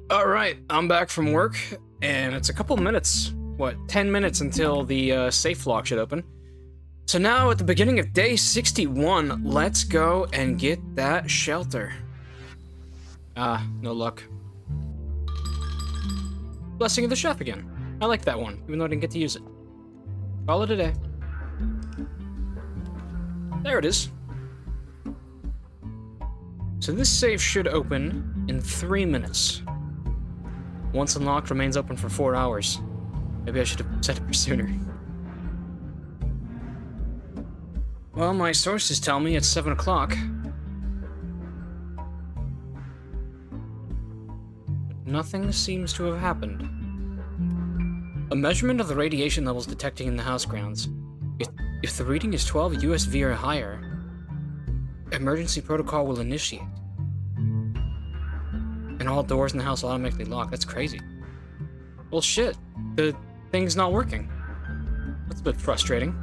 Alright, I'm back from work, and it's a couple minutes, 10 minutes until the safe lock should open. So now, at the beginning of day 61, let's go and get that shelter. No luck. Blessing of the Chef again. I like that one, even though I didn't get to use it. Call it a day. There it is. So this safe should open in 3 minutes. Once unlocked, remains open for 4 hours. Maybe I should have set it for sooner. Well, my sources tell me it's 7 o'clock. But nothing seems to have happened. A measurement of the radiation levels detecting in the house grounds. If the reading is 12 USV or higher, emergency protocol will initiate. And all doors in the house will automatically lock. That's crazy. Well, shit. The thing's not working. That's a bit frustrating.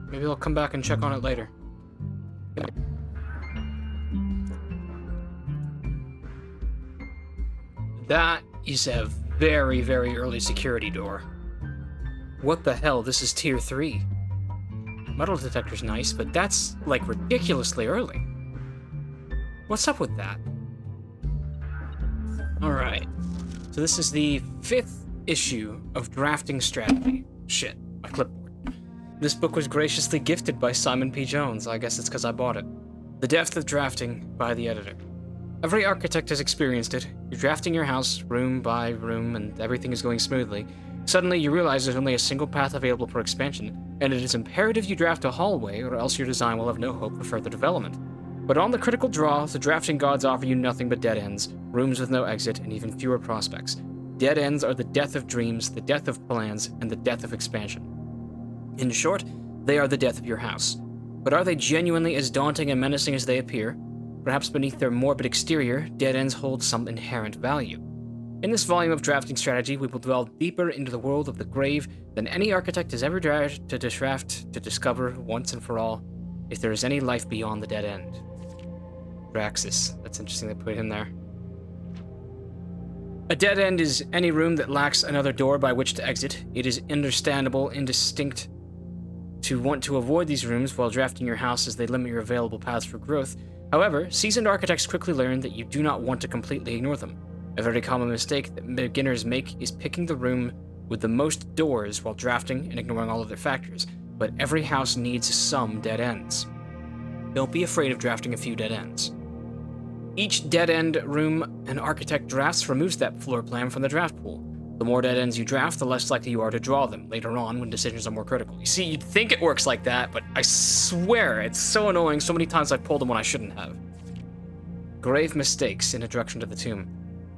Maybe I'll come back and check on it later. That is a very, very early security door. What the hell? This is tier 3. Metal detector's nice, but that's, like, ridiculously early. What's up with that? Alright. So this is the 5th issue of Drafting Strategy. Shit, my clipboard. This book was graciously gifted by Simon P. Jones. I guess it's because I bought it. The Depth of Drafting by the editor. Every architect has experienced it. You're drafting your house, room by room, and everything is going smoothly. Suddenly, you realize there's only a single path available for expansion, and it is imperative you draft a hallway, or else your design will have no hope for further development. But on the critical draw, the drafting gods offer you nothing but dead ends, rooms with no exit, and even fewer prospects. Dead ends are the death of dreams, the death of plans, and the death of expansion. In short, they are the death of your house. But are they genuinely as daunting and menacing as they appear? Perhaps beneath their morbid exterior, dead ends hold some inherent value. In this volume of Drafting Strategy, we will delve deeper into the world of the grave than any architect has ever tried to discover once and for all if there is any life beyond the dead end. Draxus. That's interesting they put him there. A dead end is any room that lacks another door by which to exit. It is understandable, indistinct to want to avoid these rooms while drafting your house as they limit your available paths for growth. However, seasoned architects quickly learn that you do not want to completely ignore them. A very common mistake that beginners make is picking the room with the most doors while drafting and ignoring all other factors, but every house needs some dead ends. Don't be afraid of drafting a few dead ends. Each dead-end room an architect drafts removes that floor plan from the draft pool. The more dead ends you draft, the less likely you are to draw them later on when decisions are more critical. You see, you'd think it works like that, but I swear it's so annoying. So many times I've pulled them when I shouldn't have. Grave mistakes. Introduction to the tomb.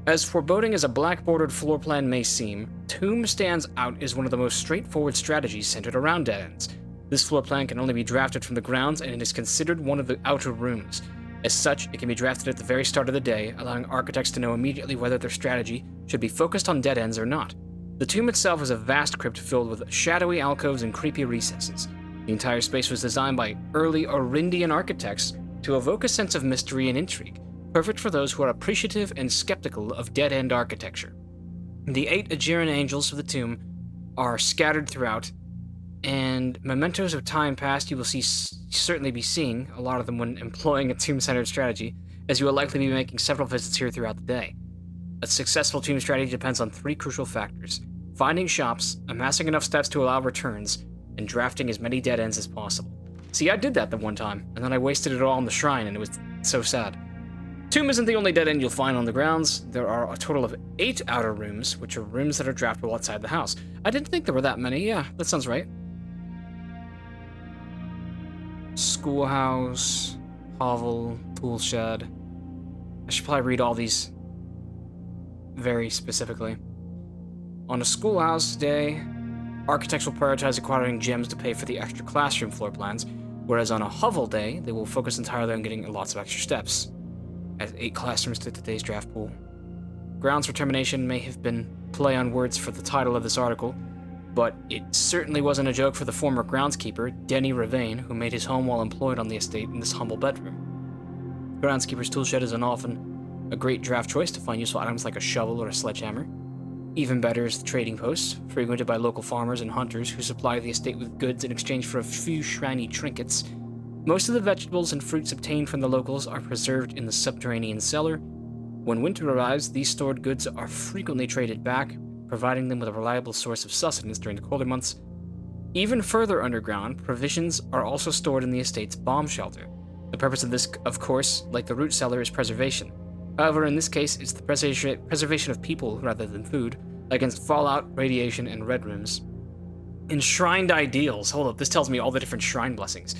As foreboding as a black-bordered floor plan may seem, tomb stands out as one of the most straightforward strategies centered around dead ends. This floor plan can only be drafted from the grounds, and it is considered one of the outer rooms. As such, it can be drafted at the very start of the day, allowing architects to know immediately whether their strategy should be focused on dead ends or not. The tomb itself is a vast crypt filled with shadowy alcoves and creepy recesses. The entire space was designed by early Arindian architects to evoke a sense of mystery and intrigue, perfect for those who are appreciative and skeptical of dead-end architecture. The 8 Aegean angels of the tomb are scattered throughout, and mementos of time past you will certainly be seeing, a lot of them when employing a tomb-centered strategy, as you will likely be making several visits here throughout the day. A successful tomb strategy depends on 3 crucial factors: finding shops, amassing enough steps to allow returns, and drafting as many dead ends as possible. See, I did that the one time, and then I wasted it all on the shrine, and it was so sad. Tomb isn't the only dead end you'll find on the grounds. There are a total of 8 outer rooms, which are rooms that are draftable outside the house. I didn't think there were that many. Yeah, that sounds right. Schoolhouse, hovel, tool shed. I should probably read all these very specifically. On a schoolhouse day, architects will prioritize acquiring gems to pay for the extra classroom floor plans, whereas on a hovel day, they will focus entirely on getting lots of extra steps. As 8 classrooms to today's draft pool. Grounds for termination may have been play on words for the title of this article, but it certainly wasn't a joke for the former groundskeeper, Denny Ravane, who made his home while employed on the estate in this humble bedroom. The groundskeeper's tool shed is an often a great draft choice to find useful items like a shovel or a sledgehammer. Even better is the trading post, frequented by local farmers and hunters who supply the estate with goods in exchange for a few shiny trinkets. Most of the vegetables and fruits obtained from the locals are preserved in the subterranean cellar. When winter arrives, these stored goods are frequently traded back, providing them with a reliable source of sustenance during the colder months. Even further underground, provisions are also stored in the estate's bomb shelter. The purpose of this, of course, like the root cellar, is preservation. However, in this case, it's the preservation of people rather than food, against fallout, radiation, and red rooms. Enshrined ideals. Hold up, this tells me all the different shrine blessings.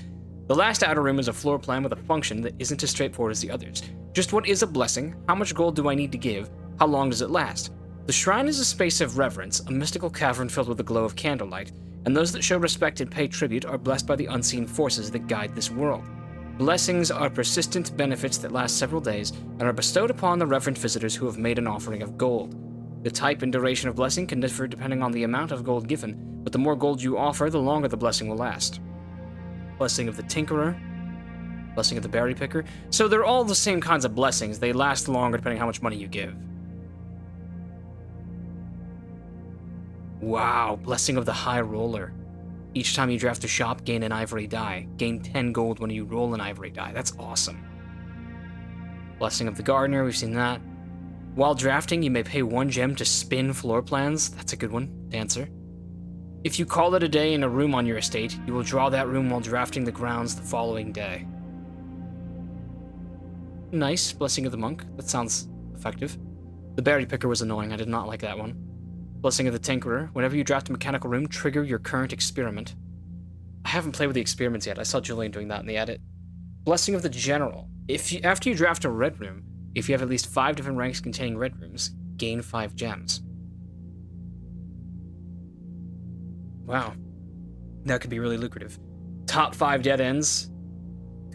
The last outer room is a floor plan with a function that isn't as straightforward as the others. Just what is a blessing? How much gold do I need to give? How long does it last? The shrine is a space of reverence, a mystical cavern filled with the glow of candlelight, and those that show respect and pay tribute are blessed by the unseen forces that guide this world. Blessings are persistent benefits that last several days and are bestowed upon the reverent visitors who have made an offering of gold. The type and duration of blessing can differ depending on the amount of gold given, but the more gold you offer, the longer the blessing will last. Blessing of the Tinkerer, blessing of the Berry Picker. So they're all the same kinds of blessings. They last longer depending on how much money you give. Wow, blessing of the High Roller. Each time you draft a shop, gain an ivory die. Gain 10 gold when you roll an ivory die. That's awesome. Blessing of the Gardener, we've seen that. While drafting, you may pay 1 gem to spin floor plans. That's a good one. Dancer. If you call it a day in a room on your estate, you will draw that room while drafting the grounds the following day. Nice. Blessing of the Monk. That sounds effective. The Berry Picker was annoying. I did not like that one. Blessing of the Tinkerer. Whenever you draft a mechanical room, trigger your current experiment. I haven't played with the experiments yet. I saw Julian doing that in the edit. Blessing of the General. After you draft a red room, if you have at least 5 different ranks containing red rooms, gain 5 gems. Wow. That could be really lucrative. Top 5 dead ends.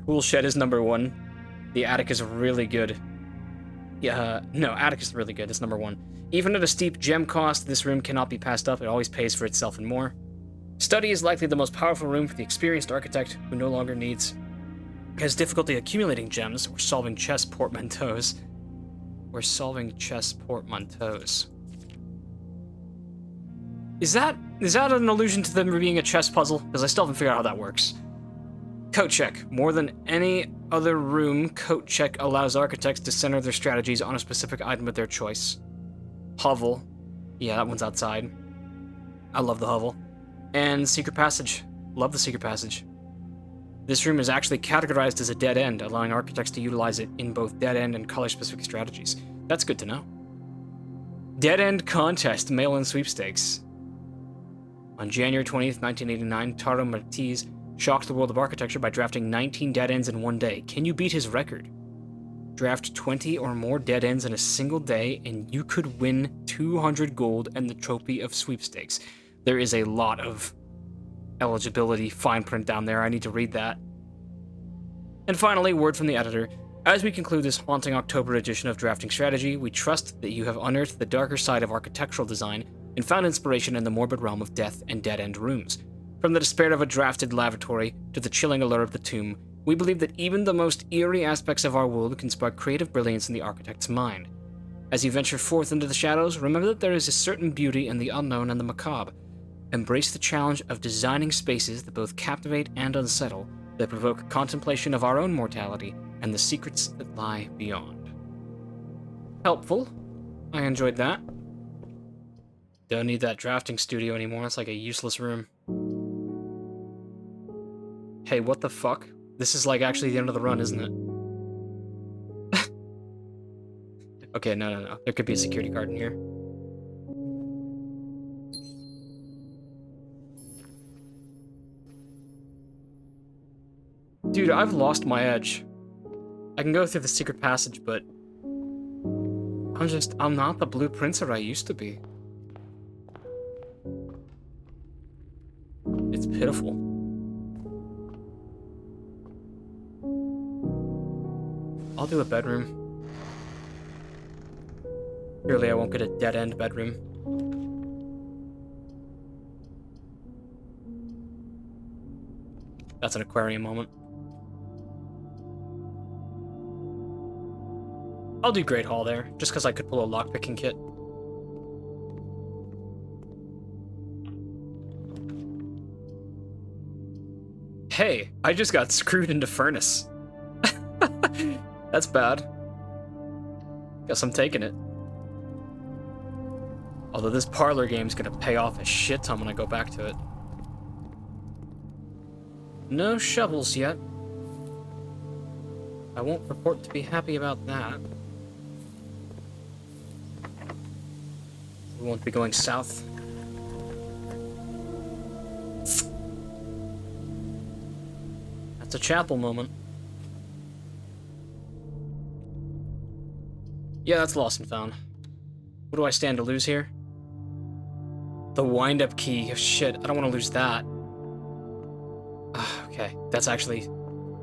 Tool Shed is number 1. The Attic is really good. No, Attic is really good. It's number 1. Even at a steep gem cost, this room cannot be passed up. It always pays for itself and more. Study is likely the most powerful room for the experienced architect who no longer has difficulty accumulating gems or solving chess portmanteaus. Is that an allusion to them being a chess puzzle? Because I still haven't figured out how that works. Coat check. More than any other room, coat check allows architects to center their strategies on a specific item of their choice. Hovel. Yeah, that one's outside. I love the hovel. And secret passage. Love the secret passage. This room is actually categorized as a dead end, allowing architects to utilize it in both dead end and color-specific strategies. That's good to know. Dead End Contest Mail-in Sweepstakes. On January 20th, 1989, Taro Martiz shocked the world of architecture by drafting 19 dead ends in one day. Can you beat his record? Draft 20 or more dead ends in a single day, and you could win 200 gold and the trophy of sweepstakes. There is a lot of eligibility fine print down there. I need to read that. And finally, word from the editor. As we conclude this haunting October edition of Drafting Strategy, we trust that you have unearthed the darker side of architectural design and found inspiration in the morbid realm of death and dead-end rooms. From the despair of a drafted lavatory to the chilling allure of the tomb, we believe that even the most eerie aspects of our world can spark creative brilliance in the architect's mind. As you venture forth into the shadows, remember that there is a certain beauty in the unknown and the macabre. Embrace the challenge of designing spaces that both captivate and unsettle, that provoke contemplation of our own mortality and the secrets that lie beyond. Helpful. I enjoyed that. Don't need that drafting studio anymore. It's like a useless room. Hey, what the fuck? This is like actually the end of the run, isn't it? Okay, no. There could be a security guard in here. Dude, I've lost my edge. I can go through the secret passage, but I'm not the blue princer I used to be. It's pitiful. I'll do a bedroom. Surely I won't get a dead-end bedroom. That's an aquarium moment. I'll do Great Hall there, just because I could pull a lockpicking kit. Hey, I just got screwed into furnace. That's bad. Guess I'm taking it. Although this parlor game's gonna pay off a shit ton when I go back to it. No shovels yet. I won't purport to be happy about that. We won't be going south. That's a chapel moment. Yeah, that's lost and found. What do I stand to lose here? The wind-up key. Oh, shit, I don't want to lose that. Okay, that's actually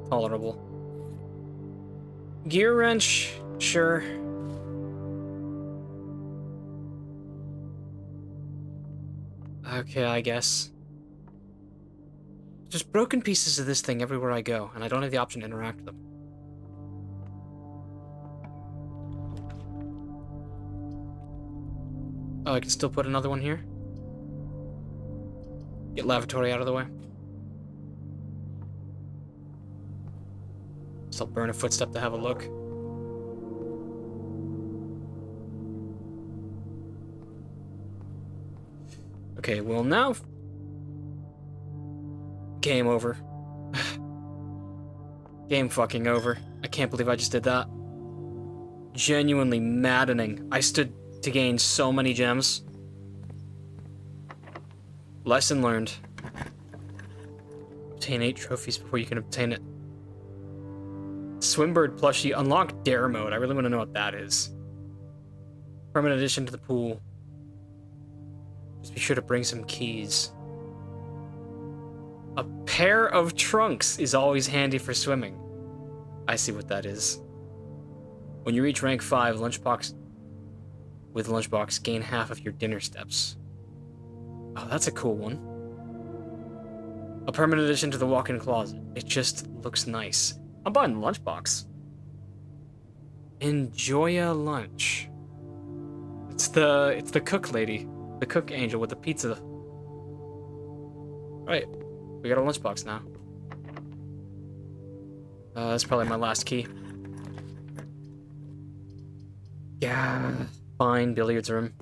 tolerable. Gear wrench, sure. Okay, I guess. There's broken pieces of this thing everywhere I go, and I don't have the option to interact with them. Oh, I can still put another one here? Get lavatory out of the way. Still burn a footstep to have a look. Okay, well now... Game over. Game fucking over. I can't believe I just did that. Genuinely maddening. I stood to gain so many gems. Lesson learned. Obtain 8 trophies before you can obtain it. Swimbird plushie. Unlock dare mode. I really want to know what that is. Permanent addition to the pool. Just be sure to bring some keys. A pair of trunks is always handy for swimming. I see what that is. When you reach rank 5, with lunchbox, gain half of your dinner steps. Oh, that's a cool one. A permanent addition to the walk-in closet. It just looks nice. I'm buying the lunchbox. Enjoy a lunch. It's the cook lady. The cook angel with the pizza. Right. We got a lunchbox now. That's probably my last key. Yeah. Fine, billiards room.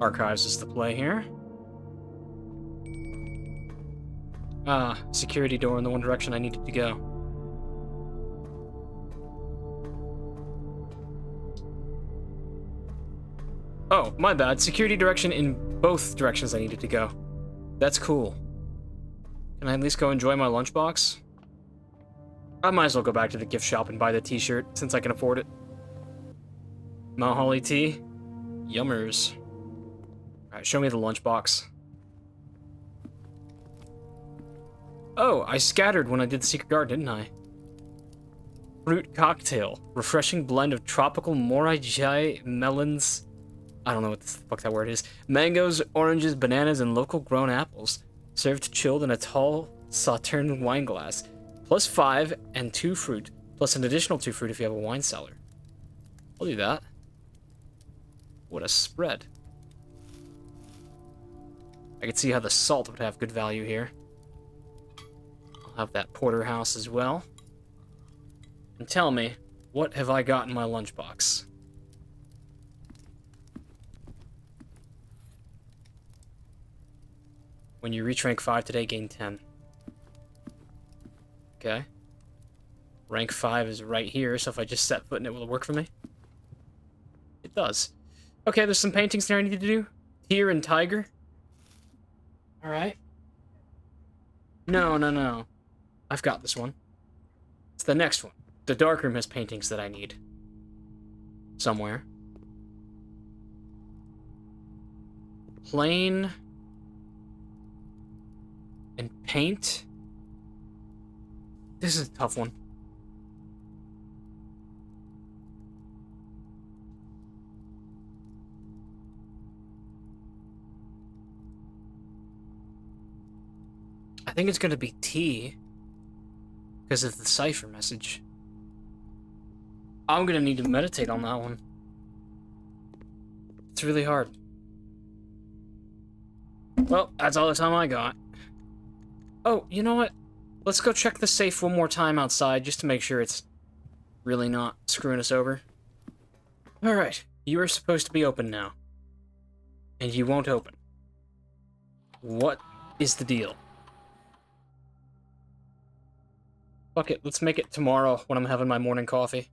Archives is the play here. Ah, security door in the one direction I needed to go. Oh, my bad. Security direction in both directions I needed to go. That's cool. Can I at least go enjoy my lunchbox? I might as well go back to the gift shop and buy the t-shirt, since I can afford it. Mount Holly tea? Yummers. Alright, show me the lunchbox. Oh, I scattered when I did the secret garden, didn't I? Fruit cocktail. Refreshing blend of tropical morai melons. I don't know what the fuck that word is. Mangoes, oranges, bananas, and local grown apples. Served chilled in a tall Sauterne wine glass. Plus 5 and 2 fruit. Plus an additional 2 fruit if you have a wine cellar. I'll do that. What a spread. I could see how the salt would have good value here. I'll have that porterhouse as well. And tell me, what have I got in my lunchbox? When you reach rank 5 today, gain 10. Okay. Rank 5 is right here, so if I just set foot in it, will it work for me? It does. Okay, there's some paintings there I need to do. Deer and tiger. Alright. No. I've got this one. It's the next one. The darkroom has paintings that I need. Somewhere. Plain... and paint. This is a tough one. I think it's going to be tea because of the cipher message. I'm gonna need to meditate on that one. It's really hard. Well, that's all the time I got. Oh, you know what? Let's go check the safe one more time outside, just to make sure it's really not screwing us over. Alright, you are supposed to be open now. And you won't open. What is the deal? Fuck it, let's make it tomorrow when I'm having my morning coffee.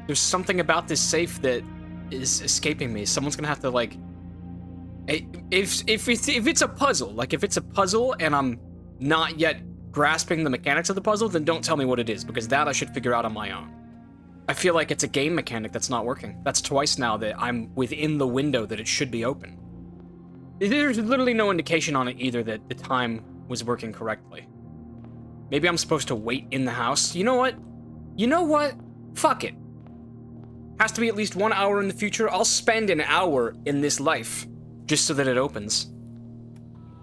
There's something about this safe that is escaping me. Someone's gonna have to, like... If it's a puzzle, like if it's a puzzle and I'm not yet grasping the mechanics of the puzzle, then don't tell me what it is, because that I should figure out on my own. I feel like it's a game mechanic that's not working. That's twice now that I'm within the window that it should be open. There's literally no indication on it either that the time was working correctly. Maybe I'm supposed to wait in the house. You know what? You know what? Fuck it. Has to be at least 1 hour in the future. I'll spend an hour in this life just so that it opens.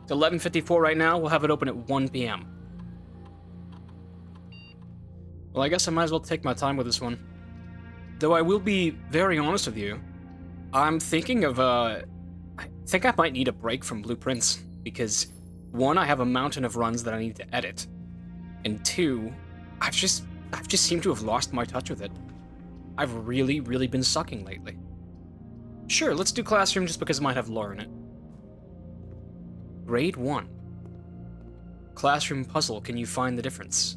It's 11:54 right now. We'll have it open at 1 p.m. Well, I guess I might as well take my time with this one. Though I will be very honest with you, I'm thinking of, I think I might need a break from Blueprints, because, one, I have a mountain of runs that I need to edit, and two, I've just seemed to have lost my touch with it. I've really, really been sucking lately. Sure, let's do Classroom just because it might have lore in it. Grade 1. Classroom puzzle, can you find the difference?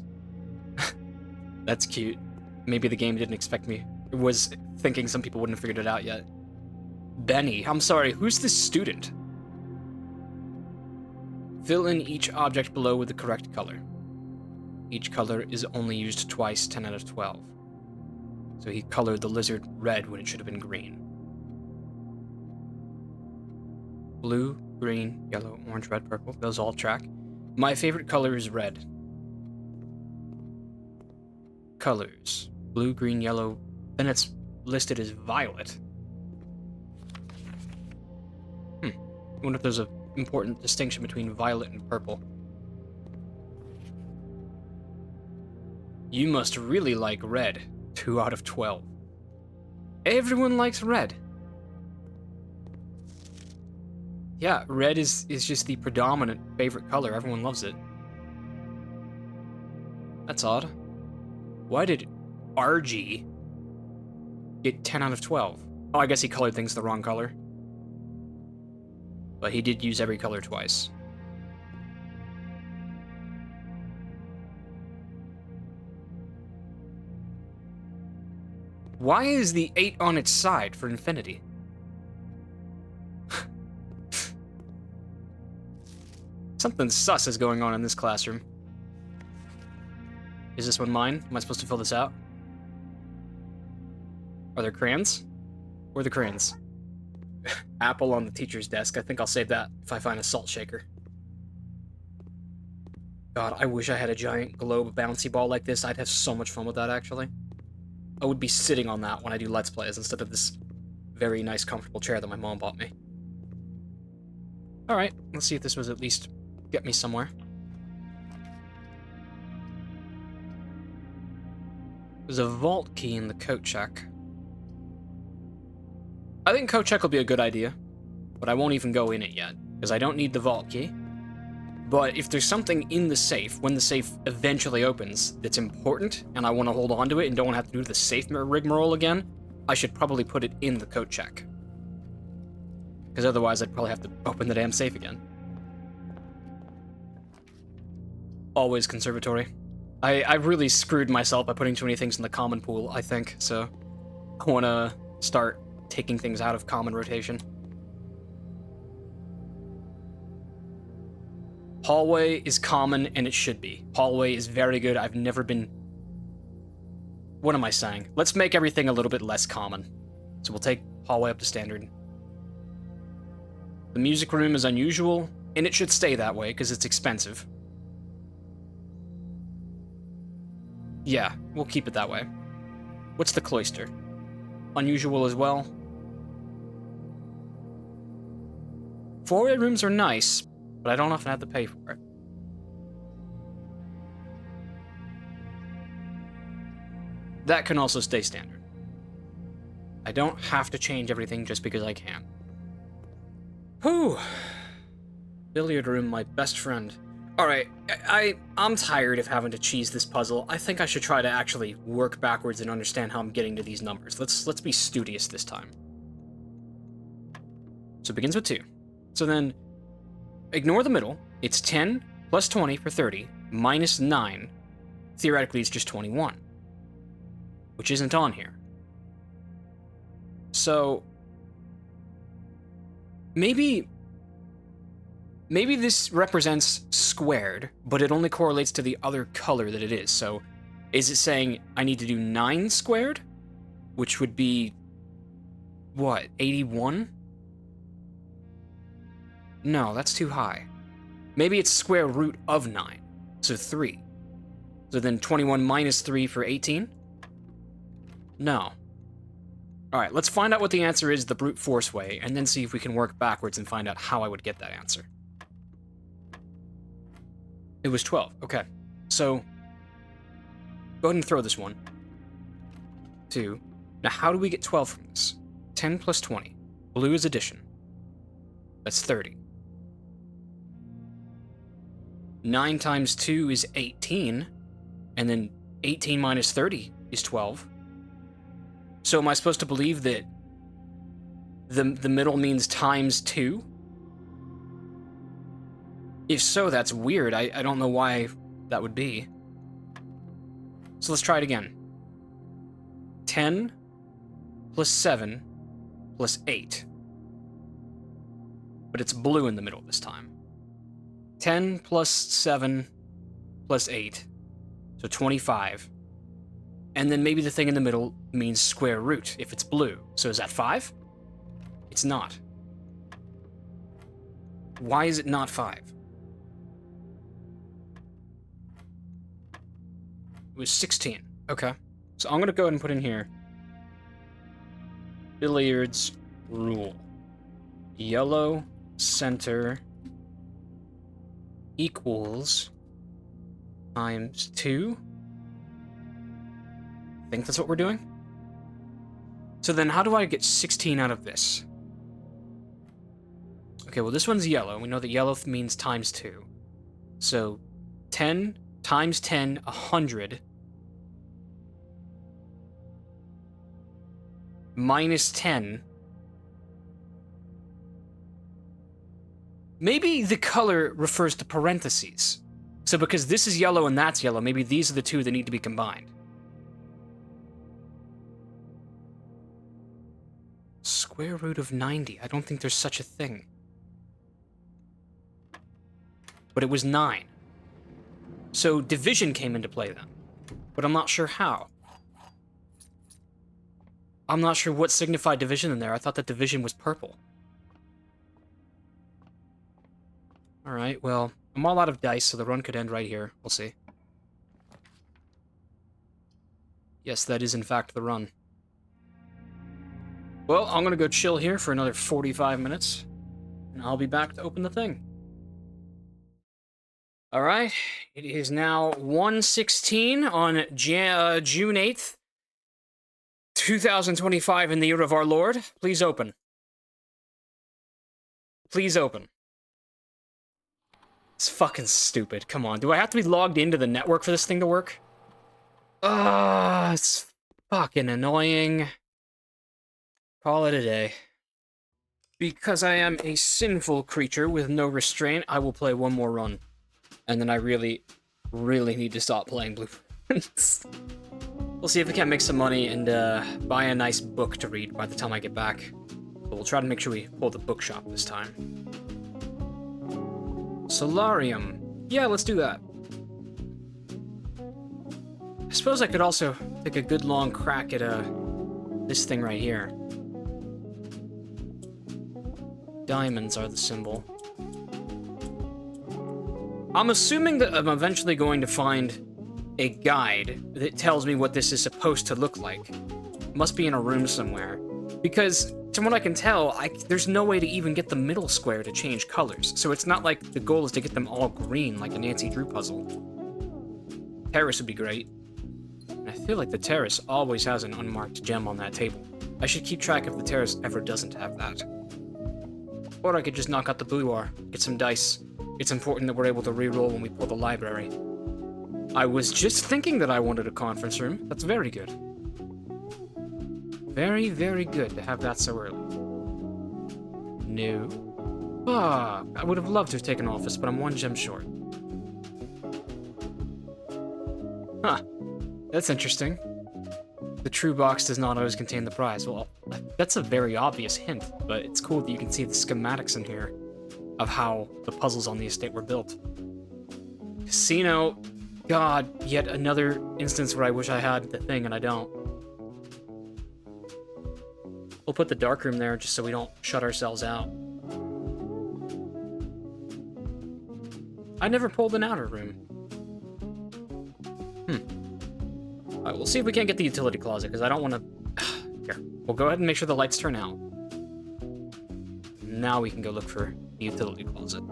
That's cute. Maybe the game didn't expect me. It was thinking some people wouldn't have figured it out yet. Benny, I'm sorry, who's this student? Fill in each object below with the correct color. Each color is only used twice, 10 out of 12. So he colored the lizard red when it should have been green. Blue, green, yellow, orange, red, purple. Those all track. My favorite color is red. Colors. Blue, green, yellow. Then it's listed as violet. I wonder if there's an important distinction between violet and purple. You must really like red. 2 out of 12. Everyone likes red. Yeah, red is just the predominant favorite color. Everyone loves it. That's odd. Why did RG get 10 out of 12? Oh, I guess he colored things the wrong color. But he did use every color twice. Why is the 8 on its side for infinity? Something sus is going on in this classroom. Is this one mine? Am I supposed to fill this out? Are there crayons? Where are the crayons? Apple on the teacher's desk. I think I'll save that if I find a salt shaker. God, I wish I had a giant globe bouncy ball like this. I'd have so much fun with that, actually. I would be sitting on that when I do Let's Plays instead of this very nice, comfortable chair that my mom bought me. Alright, let's see if this was at least get me somewhere. There's a vault key in the coat check. I think coat check will be a good idea, but I won't even go in it yet, because I don't need the vault key. But if there's something in the safe, when the safe eventually opens, that's important, and I want to hold on to it and don't want to have to do the safe rigmarole again, I should probably put it in the coat check. Because otherwise I'd probably have to open the damn safe again. Always conservatory. I really screwed myself by putting too many things in the common pool, I think, so I want to start taking things out of common rotation. Hallway is common, and it should be. Hallway is very good. I've never been... What am I saying? Let's make everything a little bit less common. So we'll take hallway up to standard. The music room is unusual, and it should stay that way, because it's expensive. Yeah, we'll keep it that way. What's the cloister? Unusual as well. Four-way rooms are nice, but I don't often have to pay for it. that can also stay standard. I don't have to change everything just because I can. Whew. Billiard room, my best friend. Alright, I'm tired of having to cheese this puzzle. I think I should try to actually work backwards and understand how I'm getting to these numbers. Let's be studious this time. So it begins with 2. So then, ignore the middle. It's 10 plus 20 for 30, minus 9. Theoretically, it's just 21. Which isn't on here. So, maybe this represents squared, but it only correlates to the other color that it is. So, is it saying I need to do 9 squared? Which would be, what, 81? No, that's too high. Maybe it's square root of 9, so 3. So then 21 minus 3 for 18? No. Alright, let's find out what the answer is the brute force way, and then see if we can work backwards and find out how I would get that answer. It was 12, okay. So, go ahead and throw this one. 2. Now how do we get 12 from this? 10 plus 20. Blue is addition. That's 30. 9 times 2 is 18, and then 18 minus 30 is 12. So am I supposed to believe that the middle means times 2? If so, that's weird. I don't know why that would be. So let's try it again. 10 plus 7 plus 8. But it's blue in the middle this time. 10 plus 7 plus 8, so 25. And then maybe the thing in the middle means square root, if it's blue. So is that 5? It's not. Why is it not 5? It was 16. Okay. So I'm going to go ahead and put in here billiards rule. Yellow center equals times 2. I think that's what we're doing. So then how do I get 16 out of this? Okay, well this one's yellow. We know that yellow means times 2. So 10 times 10, 100. Minus 10. Maybe the color refers to parentheses. So because this is yellow and that's yellow, maybe these are the two that need to be combined. Square root of 90. I don't think there's such a thing. But it was 9. So division came into play then. But I'm not sure how. I'm not sure what signified division in there. I thought that division was purple. Alright, well, I'm all out of dice, so the run could end right here. We'll see. Yes, that is in fact the run. Well, I'm gonna go chill here for another 45 minutes, and I'll be back to open the thing. Alright, it is now 1:16 on June 8th, 2025 in the year of our Lord. Please open. Please open. It's fucking stupid. Come on. Do I have to be logged into the network for this thing to work? It's fucking annoying. Call it a day. Because I am a sinful creature with no restraint, I will play one more run. And then I really, really need to stop playing Blueprints. We'll see if we can't make some money and buy a nice book to read by the time I get back. But we'll try to make sure we pull the bookshop this time. Solarium. Yeah, let's do that. I suppose I could also take a good long crack at this thing right here. Diamonds are the symbol. I'm assuming that I'm eventually going to find a guide that tells me what this is supposed to look like. It must be in a room somewhere. Because, from what I can tell, there's no way to even get the middle square to change colors. So it's not like the goal is to get them all green like a Nancy Drew puzzle. Paris would be great. And I feel like the terrace always has an unmarked gem on that table. I should keep track if the terrace ever doesn't have that. Or I could just knock out the boudoir, get some dice. It's important that we're able to reroll when we pull the library. I was just thinking that I wanted a conference room. That's very good. Very, very good to have that so early. No. Ah, I would have loved to have taken office, but I'm 1 gem short. Huh. That's interesting. The true box does not always contain the prize. Well, that's a very obvious hint, but it's cool that you can see the schematics in here of how the puzzles on the estate were built. Casino. God, yet another instance where I wish I had the thing and I don't. We'll put the dark room there just so we don't shut ourselves out. I never pulled an outer room. Alright, we'll see if we can't get the utility closet, because I don't want to... Here, we'll go ahead and make sure the lights turn out. Now we can go look for the utility closet.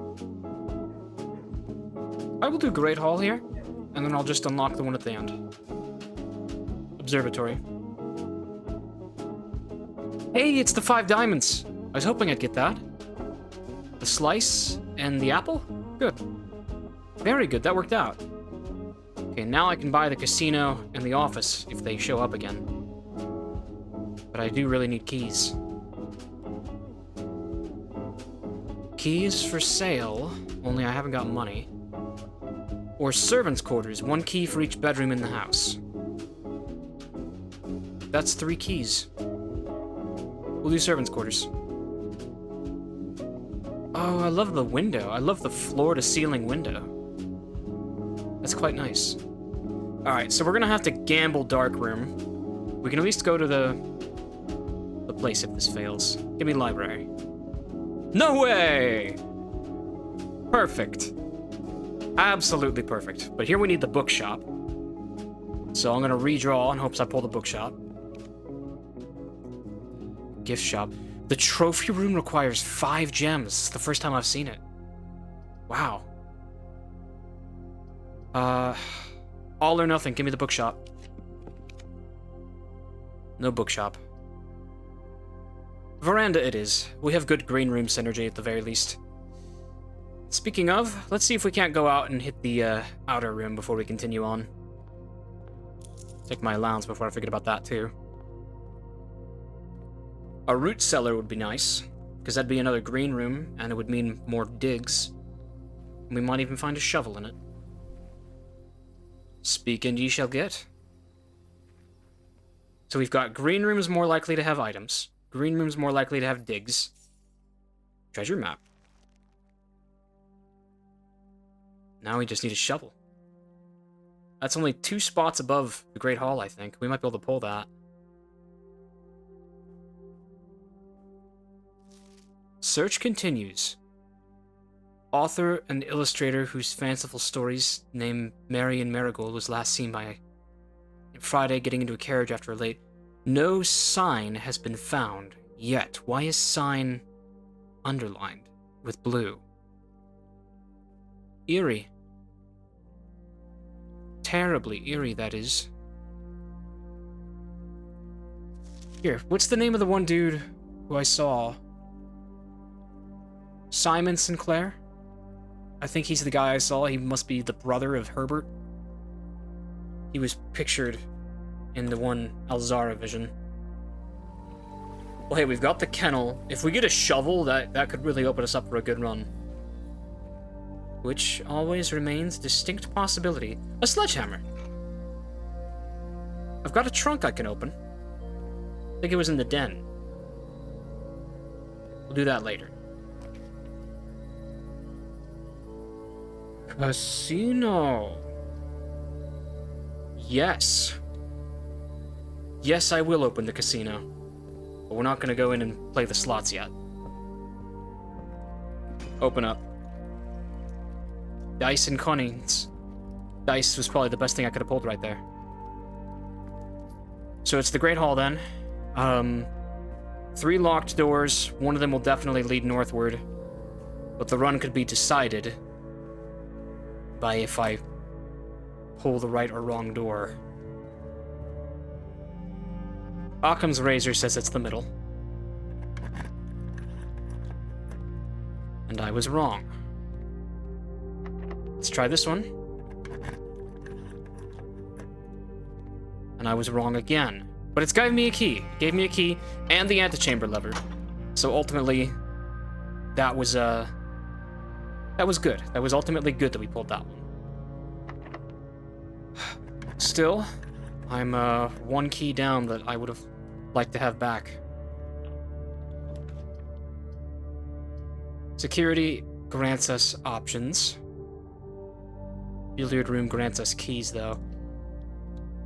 I will do Great Hall here, and then I'll just unlock the one at the end. Observatory. Hey, it's the 5 diamonds! I was hoping I'd get that. The slice and the apple? Good. Very good, that worked out. Okay, now I can buy the casino and the office if they show up again. But I do really need keys. Keys for sale, only I haven't got money. Or servants' quarters, 1 key for each bedroom in the house. That's 3 keys. We'll do servants' quarters. Oh, I love the window. I love the floor-to-ceiling window. That's quite nice. Alright, so we're gonna have to gamble dark room. We can at least go to the place if this fails. Give me library. No way! Perfect. Absolutely perfect. But here we need the bookshop. So I'm gonna redraw in hopes I pull the bookshop. Gift shop. The trophy room requires 5 gems. It's the first time I've seen it. Wow. All or nothing. Give me the bookshop. No bookshop. Veranda it is. We have good green room synergy at the very least. Speaking of, let's see if we can't go out and hit the outer room before we continue on. Take my allowance before I forget about that too. A root cellar would be nice, because that'd be another green room, and it would mean more digs. We might even find a shovel in it. Speak and ye shall get. So we've got green rooms more likely to have items. Green rooms more likely to have digs. Treasure map. Now we just need a shovel. That's only 2 spots above the Great Hall, I think. We might be able to pull that. Search continues. Author and illustrator whose fanciful stories named Marion Marigold was last seen by Friday getting into a carriage after a late. No sign has been found yet. Why is sign underlined with blue? Eerie. Terribly eerie, that is. Here, what's the name of the one dude who I saw? Simon Sinclair? I think he's the guy I saw. He must be the brother of Herbert. He was pictured in the one Alzara vision. Well, hey, we've got the kennel. If we get a shovel, that could really open us up for a good run. Which always remains a distinct possibility. A sledgehammer. I've got a trunk I can open. I think it was in the den. We'll do that later. Casino. Yes. Yes, I will open the casino. But we're not going to go in and play the slots yet. Open up. Dice and Cunnings. Dice was probably the best thing I could have pulled right there. So it's the Great Hall then. 3 locked doors. One of them will definitely lead northward. But the run could be decided by if I pull the right or wrong door. Occam's razor says it's the middle. And I was wrong. Let's try this one. And I was wrong again. But it's gave me a key. It gave me a key and the antechamber lever. So ultimately, that was good. That was ultimately good that we pulled that one. Still, I'm one key down that I would have liked to have back. Security grants us options. Billiard room grants us keys, though.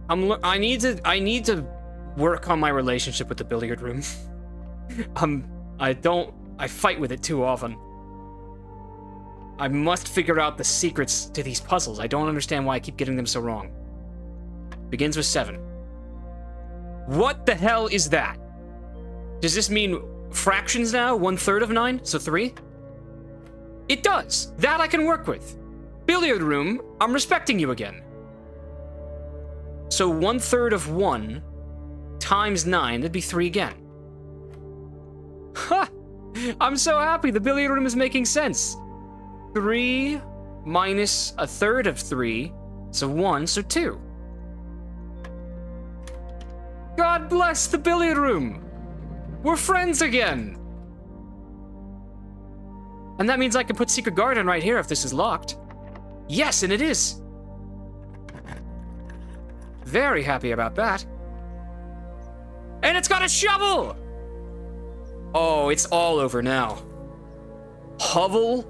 I need to work on my relationship with the billiard room. I fight with it too often. I must figure out the secrets to these puzzles. I don't understand why I keep getting them so wrong. Begins with 7. What the hell is that? Does this mean fractions now? 1/3 of 9? So 3? It does. That I can work with. Billiard room, I'm respecting you again. So 1/3 of 1 times 9, that'd be 3 again. Ha! I'm so happy. The billiard room is making sense. 3 minus 1/3 of 3, so 1, so 2. God bless the billiard room. We're friends again. And that means I can put Secret Garden right here if this is locked. Yes, and it is. Very happy about that. And it's got a shovel! Oh, it's all over now. Hovel,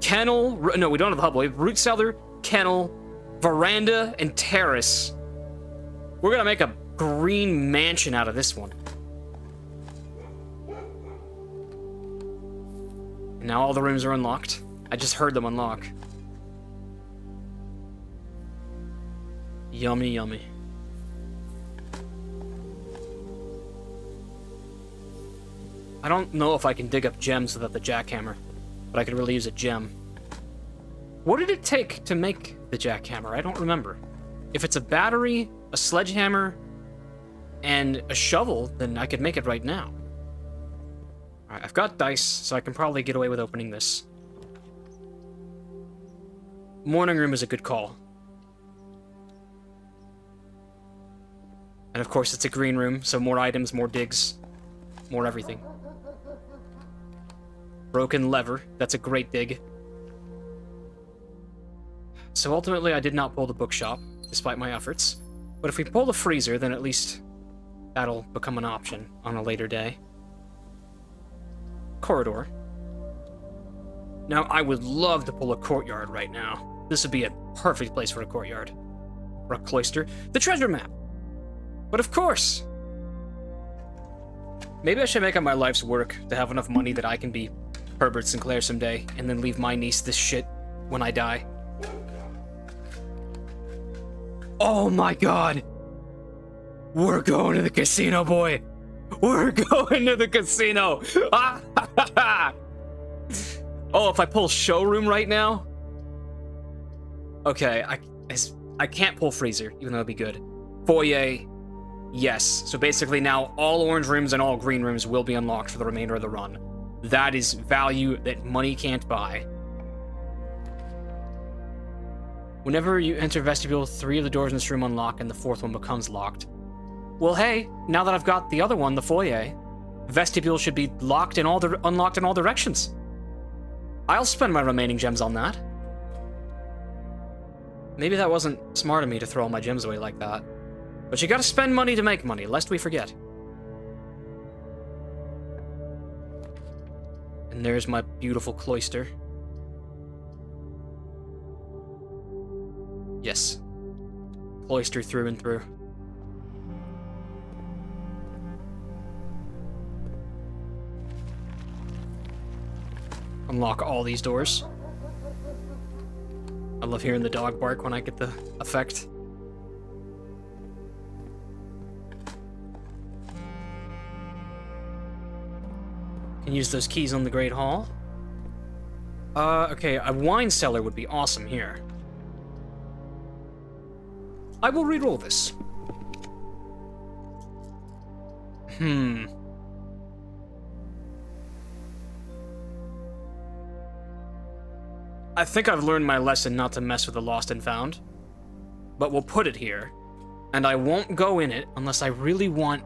kennel, no, we don't have the hovel. We have root cellar, kennel, veranda, and terrace. We're gonna make a green mansion out of this one. And now all the rooms are unlocked. I just heard them unlock. Yummy, yummy. I don't know if I can dig up gems without the jackhammer, but I could really use a gem. What did it take to make the jackhammer? I don't remember. If it's a battery, a sledgehammer, and a shovel, then I could make it right now. Alright, I've got dice, so I can probably get away with opening this. Morning room is a good call. And of course, it's a green room, so more items, more digs, more everything. Broken lever, that's a great dig. So ultimately, I did not pull the bookshop, despite my efforts. But if we pull the freezer, then at least that'll become an option on a later day. Corridor. Now, I would love to pull a courtyard right now. This would be a perfect place for a courtyard. Or a cloister. The treasure map! But of course! Maybe I should make it my life's work to have enough money that I can be Herbert Sinclair someday, and then leave my niece this shit when I die. Oh my god! We're going to the casino, boy! We're going to the casino! Oh, if I pull showroom right now? Okay, I can't pull freezer, even though it'd be good. Foyer, yes. So basically now all orange rooms and all green rooms will be unlocked for the remainder of the run. That is value that money can't buy. Whenever you enter vestibule, 3 of the doors in this room unlock and the 4th one becomes locked. Well, hey, now that I've got the other one, the foyer, vestibule should be locked in unlocked in all directions. I'll spend my remaining gems on that. Maybe that wasn't smart of me to throw all my gems away like that. But you gotta spend money to make money, lest we forget. And there's my beautiful cloister. Yes. Cloister through and through. Unlock all these doors. I love hearing the dog bark when I get the effect. Can use those keys on the Great Hall. Okay, a wine cellar would be awesome here. I will re-roll this. I think I've learned my lesson not to mess with the lost and found. But we'll put it here. And I won't go in it unless I really want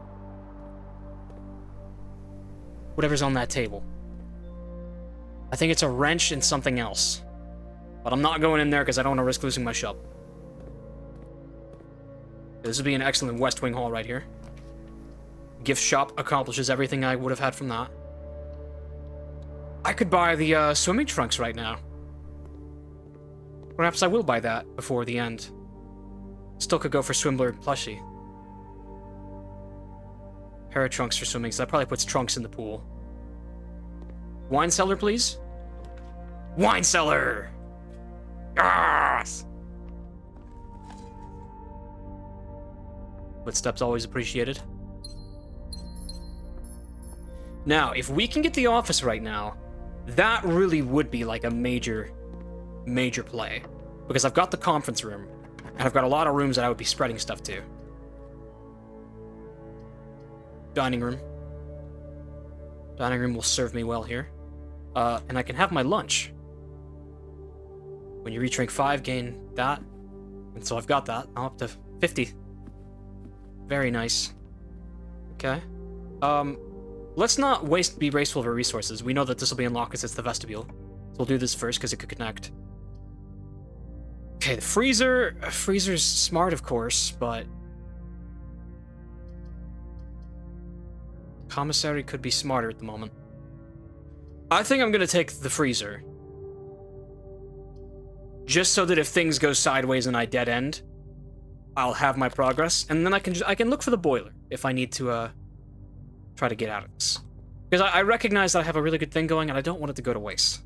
whatever's on that table. I think it's a wrench and something else. But I'm not going in there because I don't want to risk losing my shovel. This would be an excellent West Wing haul right here. Gift shop accomplishes everything I would have had from that. I could buy the swimming trunks right now. Perhaps I will buy that before the end. Still could go for Swimbler plushie. Pair of trunks for swimming, so that probably puts trunks in the pool. Wine cellar, please? Wine cellar! Yes! Footsteps always appreciated. Now, if we can get the office right now, that really would be like a major play. Because I've got the conference room, and I've got a lot of rooms that I would be spreading stuff to. Dining room. Dining room will serve me well here. And I can have my lunch. When you reach rank 5, gain that. And so I've got that. I'm up to 50. Very nice. Okay. Let's not be wasteful of our resources. We know that this will be unlocked because it's the vestibule. So we'll do this first because it could connect. Okay, the freezer. Freezer's smart, of course, but commissary could be smarter at the moment. I think I'm gonna take the freezer. Just so that if things go sideways and I dead end, I'll have my progress, and then I can look for the boiler if I need to try to get out of this. Because I recognize that I have a really good thing going, and I don't want it to go to waste.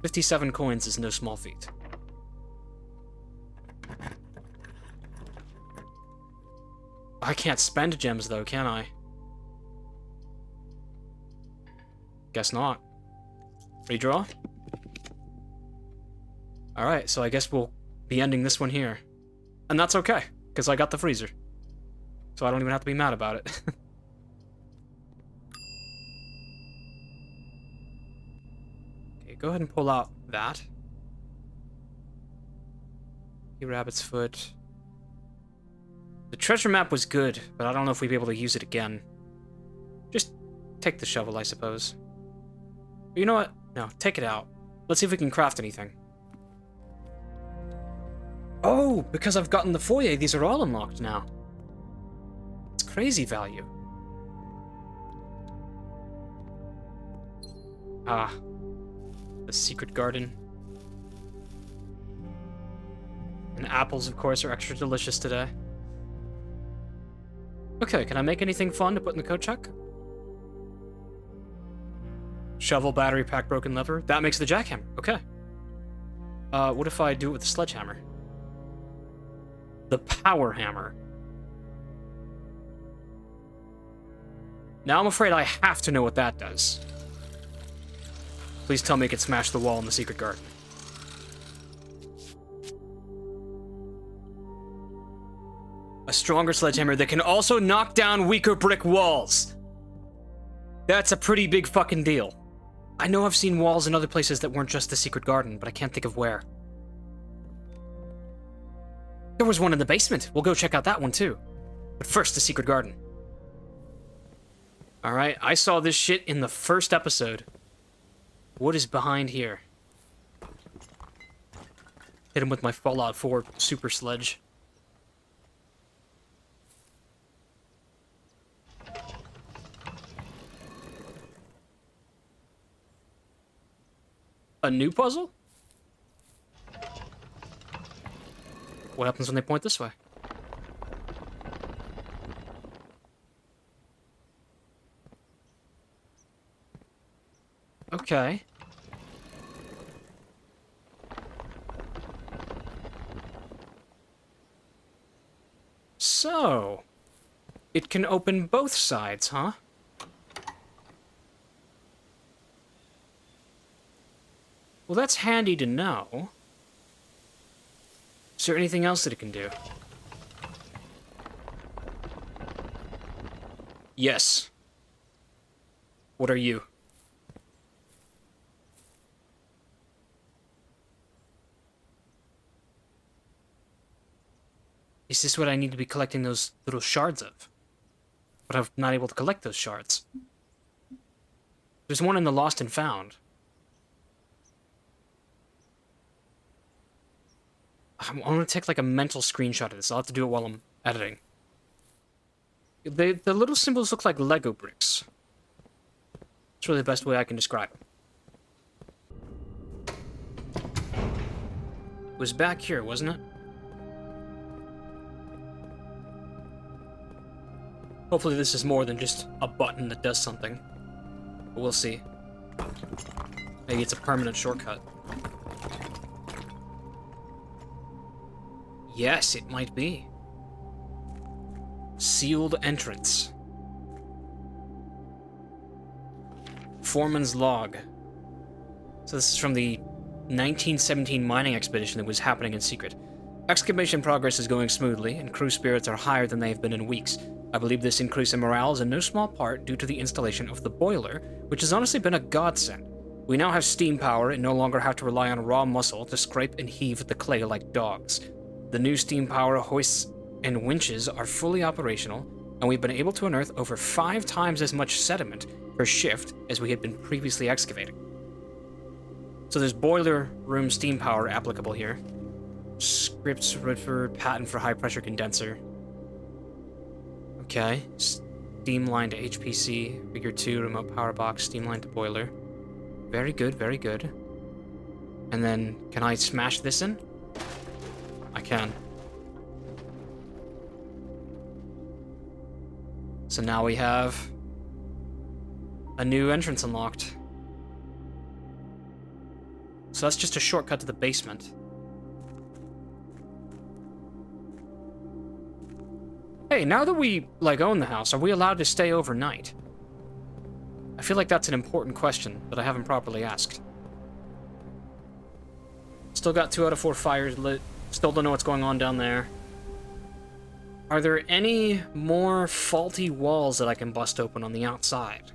57 coins is no small feat. I can't spend gems, though, can I? Guess not. Redraw? Alright, so I guess we'll be ending this one here. And that's okay, because I got the freezer. So I don't even have to be mad about it. Okay, go ahead and pull out that. Rabbit's foot. The treasure map was good, but I don't know if we'd be able to use it again. Just take the shovel, I suppose. But you know what? No, take it out. Let's see if we can craft anything. Oh, because I've gotten the foyer, these are all unlocked now. It's crazy value. Ah. The secret garden. And apples, of course, are extra delicious today. Okay, can I make anything fun to put in the code check? Shovel, battery pack, broken lever. That makes the jackhammer. Okay. What if I do it with the sledgehammer? The power hammer. Now I'm afraid I have to know what that does. Please tell me it can smash the wall in the secret garden. A stronger sledgehammer that can also knock down weaker brick walls. That's a pretty big fucking deal. I know I've seen walls in other places that weren't just the secret garden, but I can't think of where. There was one in the basement. We'll go check out that one too. But first, the secret garden. Alright, I saw this shit in the first episode. What is behind here? Hit him with my Fallout 4 super sledge. A new puzzle? What happens when they point this way? Okay. So, it can open both sides, huh? Well, that's handy to know. Is there anything else that it can do? Yes. What are you? Is this what I need to be collecting those little shards of? But I'm not able to collect those shards. There's one in the Lost and Found. I'm gonna take like a mental screenshot of this. I'll have to do it while I'm editing. The little symbols look like Lego bricks. It's really the best way I can describe them. It was back here, wasn't it? Hopefully this is more than just a button that does something. But we'll see. Maybe it's a permanent shortcut. Yes, it might be. Sealed entrance. Foreman's log. So this is from the 1917 mining expedition that was happening in secret. Excavation progress is going smoothly, and crew spirits are higher than they have been in weeks. I believe this increase in morale is in no small part due to the installation of the boiler, which has honestly been a godsend. We now have steam power and no longer have to rely on raw muscle to scrape and heave the clay like dogs. The new steam power hoists and winches are fully operational, and we've been able to unearth over 5 times as much sediment per shift as we had been previously excavating. So there's boiler room steam power applicable here. Scripts refer patent for high pressure condenser. Okay. Steam line to HPC, figure 2, remote power box, steam line to boiler. Very good, very good. And then, can I smash this in? I can. So now we have a new entrance unlocked. So that's just a shortcut to the basement. Hey, now that we, own the house, are we allowed to stay overnight? I feel like that's an important question that I haven't properly asked. Still got 2 out of 4 fires lit. Still don't know what's going on down there. Are there any more faulty walls that I can bust open on the outside?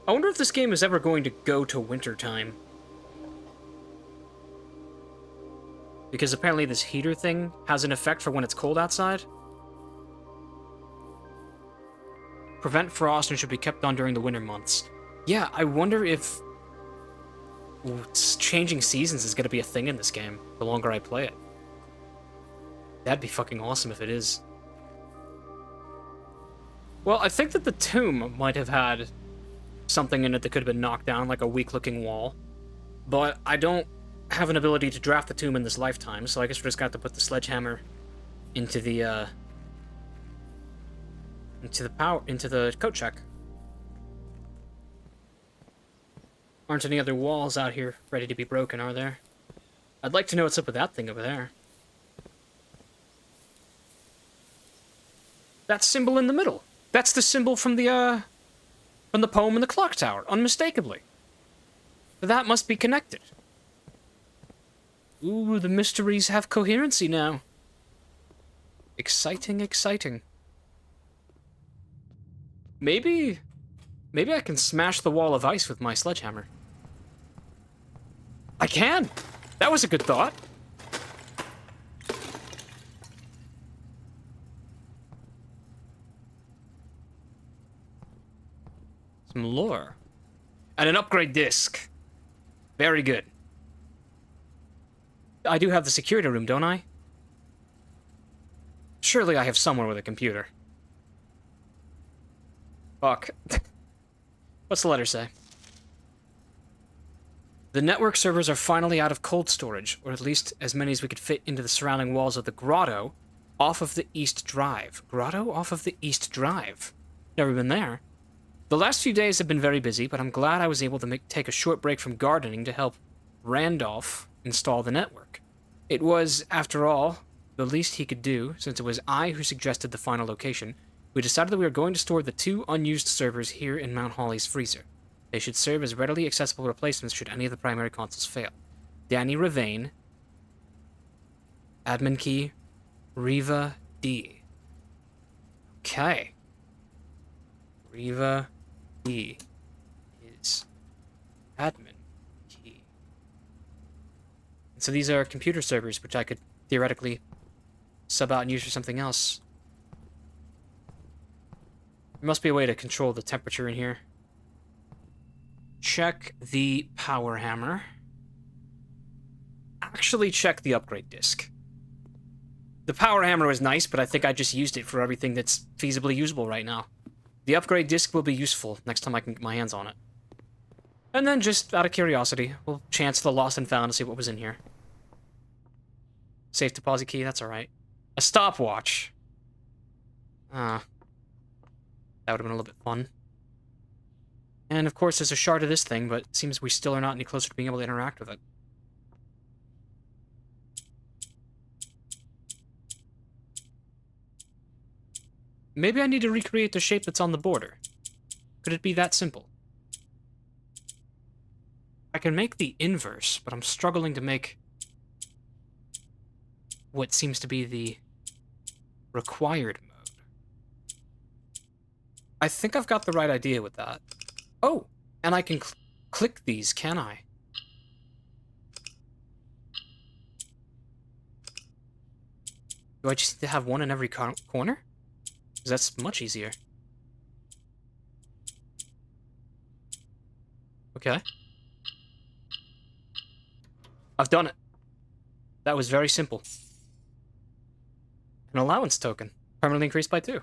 I wonder if this game is ever going to go to wintertime. Because apparently this heater thing has an effect for when it's cold outside. Prevent frost and should be kept on during the winter months. Yeah, I wonder if changing seasons is going to be a thing in this game the longer I play it. That'd be fucking awesome if it is. Well, I think that the tomb might have had something in it that could have been knocked down, like a weak-looking wall. But I don't have an ability to draft the tomb in this lifetime, so I guess we're just going to have to put the sledgehammer into the coat check. Aren't any other walls out here ready to be broken, are there? I'd like to know what's up with that thing over there. That symbol in the middle. That's the symbol from the poem in the clock tower, unmistakably. That must be connected. Ooh, the mysteries have coherency now. Exciting, exciting. Maybe I can smash the wall of ice with my sledgehammer. I can! That was a good thought. Some lore. And an upgrade disc. Very good. I do have the security room, don't I? Surely I have someone with a computer. Fuck. What's the letter say? The network servers are finally out of cold storage, or at least as many as we could fit into the surrounding walls of the grotto off of the East Drive. Grotto off of the East Drive. Never been there. The last few days have been very busy, but I'm glad I was able to take a short break from gardening to help Randolph install the network. It was, after all, the least he could do, since it was I who suggested the final location. We decided that we were going to store the 2 unused servers here in Mount Holly's freezer. They should serve as readily accessible replacements should any of the primary consoles fail. Danny Ravane, Admin key, Riva D. Okay. Riva D is admin key. And so these are computer servers, which I could theoretically sub out and use for something else. There must be a way to control the temperature in here. Check the power hammer. Actually, check the upgrade disc. The power hammer was nice, but I think I just used it for everything that's feasibly usable right now. The upgrade disc will be useful next time I can get my hands on it. And then, just out of curiosity, we'll chance the lost and found to see what was in here. Safe deposit key, that's alright. A stopwatch. That would have been a little bit fun. And of course, there's a shard of this thing, but it seems we still are not any closer to being able to interact with it. Maybe I need to recreate the shape that's on the border. Could it be that simple? I can make the inverse, but I'm struggling to make what seems to be the required mode. I think I've got the right idea with that. Oh, and I can click these, can I? Do I just need to have one in every corner? Because that's much easier. Okay. I've done it. That was very simple. An allowance token. Permanently increased by 2.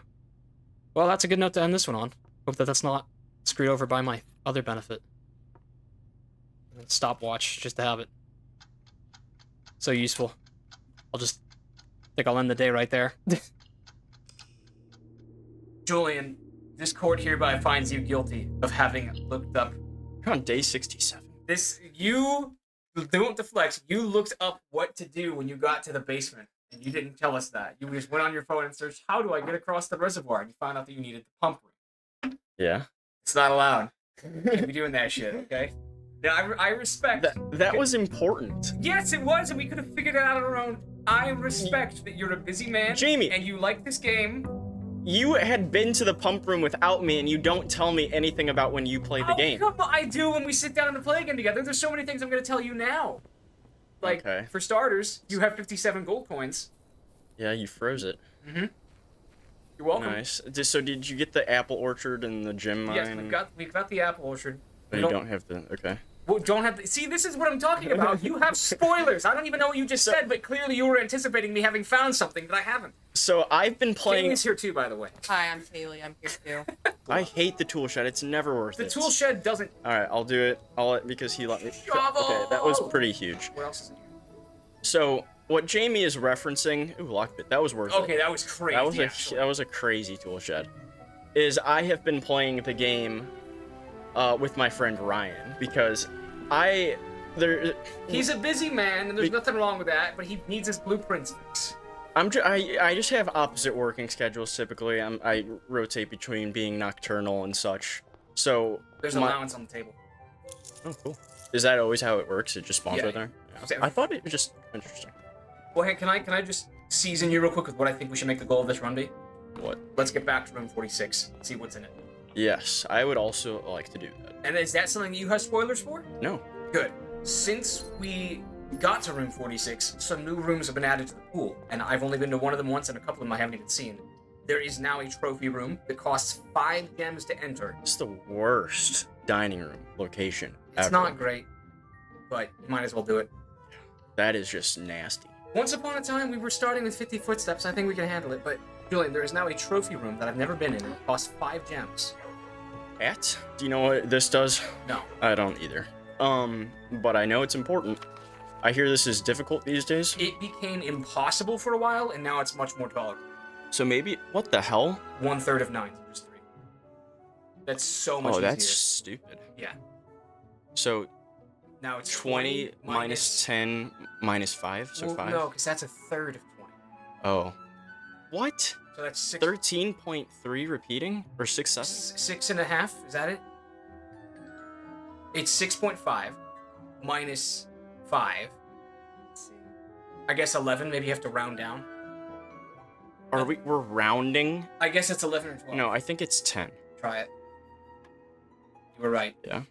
Well, that's a good note to end this one on. Hope that that's not screwed over by my other benefit. Stopwatch, just to have it. So useful. I'll end the day right there. Julian, this court hereby finds you guilty of having looked up... You're on day 67. You don't deflect. You looked up what to do when you got to the basement, and you didn't tell us that. You just went on your phone and searched, how do I get across the reservoir? And you found out that you needed the pump room. Yeah. It's not allowed. Can't be doing that shit, okay? Now, I respect... That was important. Yes, it was, and we could have figured it out on our own. I respect that you're a busy man, Jamie, and you like this game. You had been to the pump room without me, and you don't tell me anything about when you play the game. Come on, I do when we sit down to play a game together. There's so many things I'm going to tell you now. Like, okay. For starters, you have 57 gold coins. Yeah, you froze it. Mm-hmm. You're welcome. Nice. So did you get the apple orchard and the gem mine? Yes, we've got the apple orchard. Oh, you don't have the... Okay. Well, don't have the... See, this is what I'm talking about. You have spoilers. I don't even know what you just said, but clearly you were anticipating me having found something that I haven't. So I've been playing... Kaylee's here too, by the way. Hi, I'm Kaylee. I'm here too. I hate the tool shed. It's never worth it. The tool shed doesn't... Alright, I'll do it. Because he let me... Shovel! Okay, that was pretty huge. What else is in here? So, what Jamie is referencing... Ooh, lockbit. That was worth it. Okay, that was crazy, That was a crazy tool shed. Is I have been playing the game with my friend Ryan, because he's a busy man, and there's nothing wrong with that, but he needs his blueprints fixed. I just have opposite working schedules typically. I rotate between being nocturnal and such. So there's allowance on the table. Oh, cool. Is that always how it works? It just spawns right there? Yeah. I thought it was just interesting. Well, hey, can I just season you real quick with what I think we should make the goal of this run be? What? Let's get back to room 46. See what's in it. Yes, I would also like to do that. And is that something you have spoilers for? No. Good. Since we got to room 46, some new rooms have been added to the pool, and I've only been to one of them once, and a couple of them I haven't even seen. There is now a trophy room that costs 5 gems to enter. It's the worst dining room location It's ever. not great, but you might as well do it. That is just nasty. Once upon a time, we were starting with 50 footsteps. I think we can handle it, but Julian, there is now a trophy room that I've never been in. It costs 5 gems. Do you know what this does? No. I don't either. But I know it's important. I hear this is difficult these days. It became impossible for a while, and now it's much more tolerable. So maybe... What the hell? 1/3 of 9, just 3. That's so much easier. Oh, that's stupid. Yeah. So... Now it's 20 minus 10 minus 5, so 5? No, because that's 1/3 of 20. Oh. What? So that's 6... 13.3 repeating? Or 6, 7? 6.5, is that it? It's 6.5 minus 5. Let's see. I guess 11. Maybe you have to round down. We're rounding? I guess it's 11 or 12. No, I think it's 10. Try it. You were right. Yeah?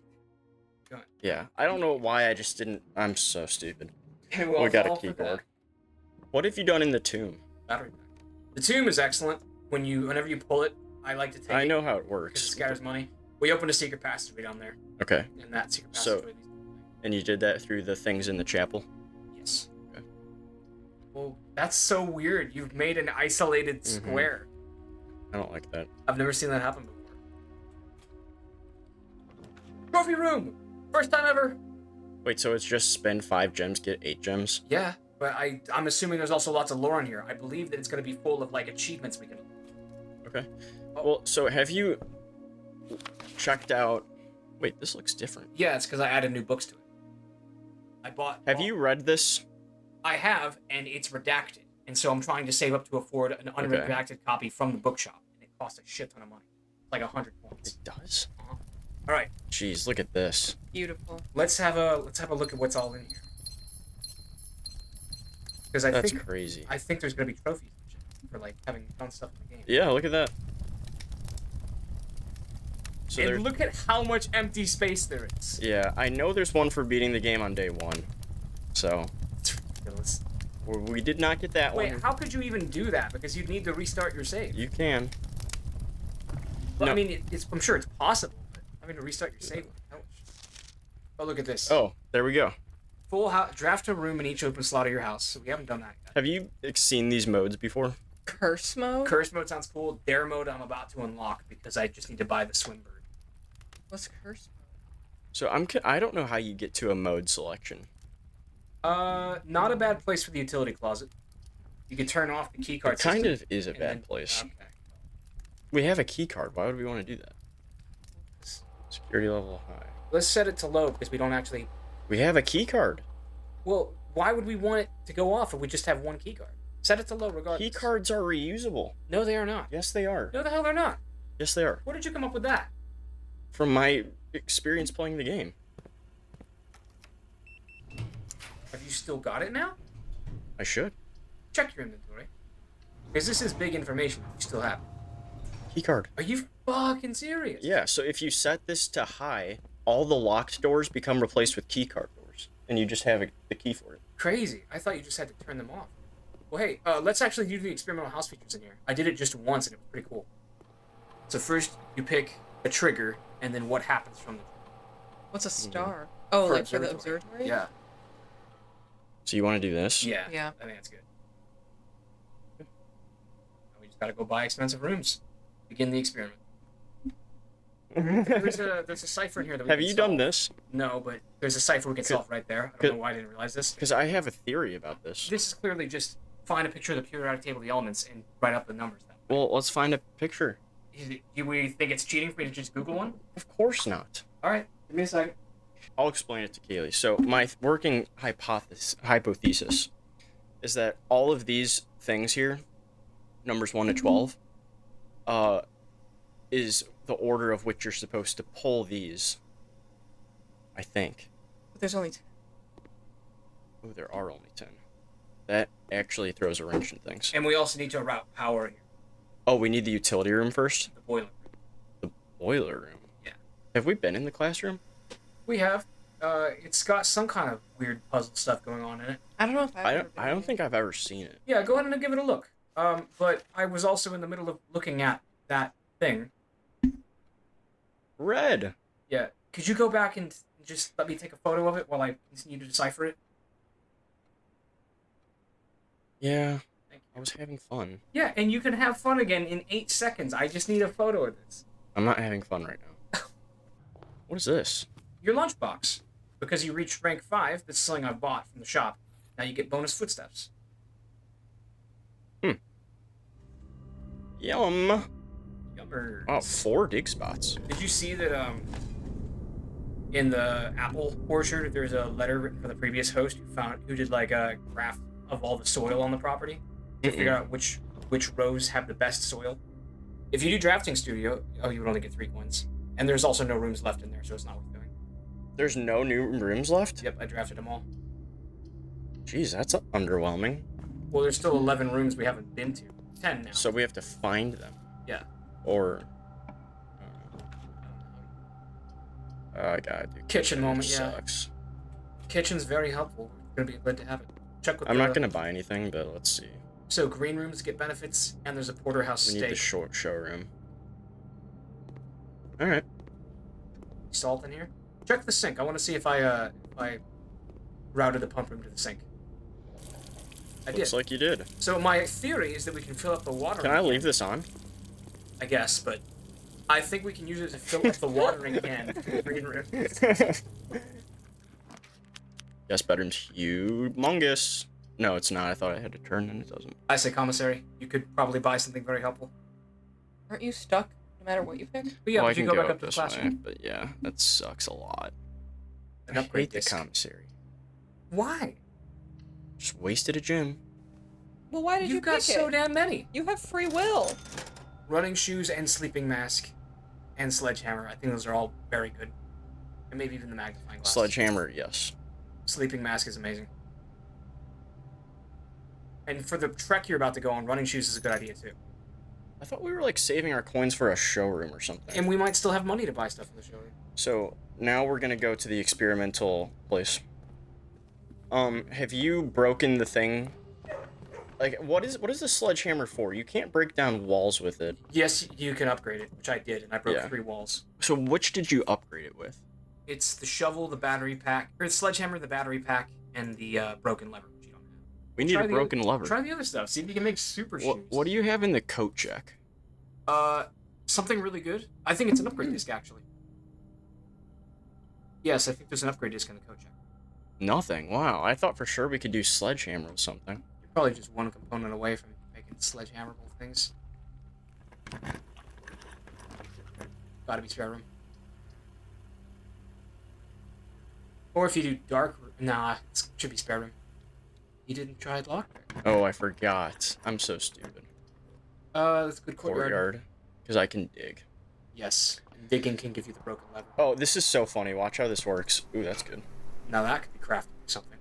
Go on. Yeah. I don't know why I just didn't... I'm so stupid. Well, We got a all for keyboard. that. What have you done in the tomb? Battery pack. The tomb is excellent. Whenever you pull it, I like to take I it know how it because works. it scatters money. We opened a secret passageway down there, Okay. and that secret So- passageway. And you did that through the things in the chapel? Yes. Okay. Well, that's so weird. You've made an isolated Mhm. square. I don't like that. I've never seen that happen before. Trophy room! First time ever! Wait, so it's just spend 5 gems, get 8 gems? Yeah, but I'm assuming there's also lots of lore in here. I believe that it's going to be full of, like, achievements we can... Okay. Oh. Well, so have you checked out... Wait, this looks different. Yeah, it's because I added new books to it. I bought... Have you read this? I have, and it's redacted. And so I'm trying to save up to afford an unredacted copy from the bookshop. And it costs a shit ton of money. Like 100 points. It does? All right, Jeez, look at this. Beautiful. let's have a look at what's all in here. Because That's crazy. I think there's gonna be trophies and shit for like having done stuff in the game. Yeah, look at that. So And look at how much empty space there is. yeah, I know there's one for beating the game on day 1. So, It's ridiculous. we did not get that Wait, one. how could you even do that? Because you'd need to restart your save. You can. Well, no. I mean, I'm sure it's possible, but having to restart your save. Oh, look at this. Oh, there we go. Full house. Draft a room in each open slot of your house. So we haven't done that yet. Have you seen these modes before? Curse mode? Curse mode sounds cool. Dare mode I'm about to unlock because I just need to buy the swim bird. What's curse mode? So I don't know how you get to a mode selection. Not a bad place for the utility closet. You could turn off the keycard It kind system of is a and bad then- place. Okay. We have a key card. Why would we want to do that? Security level high. Let's set it to low because we don't actually. We have a key card. Well, why would we want it to go off if we just have one keycard? Set it to low regardless. Key cards are reusable. No, they are not. Yes, they are. No, the hell they're not. Yes, they are. Where did you come up with that? From my experience playing the game. Have you still got it now? I should. Check your inventory. Because this is big information. You still have it. Key card. Are you fucking serious? Yeah, so if you set this to high, all the locked doors become replaced with key card doors. And you just have the key for it. Crazy. I thought you just had to turn them off. Well, hey, let's actually do the experimental house features in here. I did it just once and it was pretty cool. So first, you pick a trigger, and then what happens from the What's a star? Oh, For like for the observatory. observatory? Yeah. So you want to do this? Yeah. Yeah. I think that's good. Now we just gotta go buy expensive rooms. Begin the experiment. There's a cipher in here that we Have can you solve. done this? No, but there's a cipher we can solve right there. I don't know why I didn't realize this. Because I have a theory about this. This is clearly just find a picture of the periodic table of the elements and write up the numbers. Well, let's find a picture. Do we think it's cheating for me to just Google one? Of course not. All right, give me a second. I'll explain it to Kaylee. So my working hypothesis is that all of these things here, numbers 1 to 12, is the order of which you're supposed to pull these. I think. But there's only 10. Oh, there are only 10. That actually throws a wrench in things. And we also need to route power here. Oh, we need the utility room first? The boiler room. The boiler room? Yeah. Have we been in the classroom? We have. It's got some kind of weird puzzle stuff going on in it. I don't know if I don't think I've ever seen it. Yeah, go ahead and give it a look. But I was also in the middle of looking at that thing. Red! Yeah. Could you go back and just let me take a photo of it while I continue to decipher it? Yeah, Thank I was having fun. Yeah, and you can have fun again in 8 seconds. I just need a photo of this. I'm not having fun right now. What is this? Your lunchbox. Because you reached rank 5, this is something I bought from the shop. Now you get bonus footsteps. Yum! Yummers. Oh, 4 dig spots. Did you see that in the apple orchard there's a letter written from the previous host who did like a graph of all the soil on the property to figure out which rows have the best soil? If you do drafting studio, you would only get 3 coins. And there's also no rooms left in there, so it's not worth doing. There's no new rooms left? Yep, I drafted them all. Jeez, that's underwhelming. Well, there's still 11 rooms we haven't been to. 10 now. So we have to find them. Yeah. Or... I gotta do Kitchen moment, which yeah. sucks. Kitchen's very helpful. It's gonna be good to have it. Check with I'm not gonna buy anything, but let's see. So green rooms get benefits, and there's a porterhouse We steak. need the short showroom. Alright. Salt in here. Check the sink. I want to see if I routed the pump room to the sink. I Looks did. like you did. So my theory is that we can fill up the water. Can I leave this on? I guess, but I think we can use it to fill up the watering can for the green room. Yes, bedroom's humongous. No, it's not. I thought I had to turn, and it doesn't. I say commissary. You could probably buy something very helpful. Aren't you stuck no matter what you pick? But yeah, Well, I but you can go back up to the this classroom. way, but yeah, that sucks a lot. An I upgrade hate the disc. commissary. Why? Just wasted a gym. Well, why did you You've got pick so it? damn many. You have free will. Running shoes and sleeping mask and sledgehammer. I think those are all very good. And maybe even the magnifying glass. Sledgehammer, yes. Sleeping mask is amazing. And for the trek you're about to go on, running shoes is a good idea too. I thought we were like saving our coins for a showroom or something. And we might still have money to buy stuff in the showroom. So now we're gonna go to the experimental place. Have you broken the thing? Like, what is the sledgehammer for? You can't break down walls with it. Yes, you can upgrade it, which I did, and I broke Yeah. 3 walls. So which did you upgrade it with? It's the shovel, the battery pack, or the sledgehammer, the battery pack, and the broken lever, which you don't have. We need Try a the broken lever. Try the other stuff. See if you can make super shoes. What do you have in the coat check? Something really good. I think it's an upgrade disc, actually. Yes, I think there's an upgrade disc in the code check. Nothing. Wow, I thought for sure we could do sledgehammer with something. You're probably just one component away from making sledgehammerable things. Gotta be spare room. Or if you do dark room, nah, it should be spare room. You didn't try lockpick. Oh, I forgot. I'm so stupid. That's a good courtyard. Courtyard. Because I can dig. Yes, and digging can give you the broken lever. Oh, this is so funny. Watch how this works. Ooh, that's good. Now that could be crafted with something.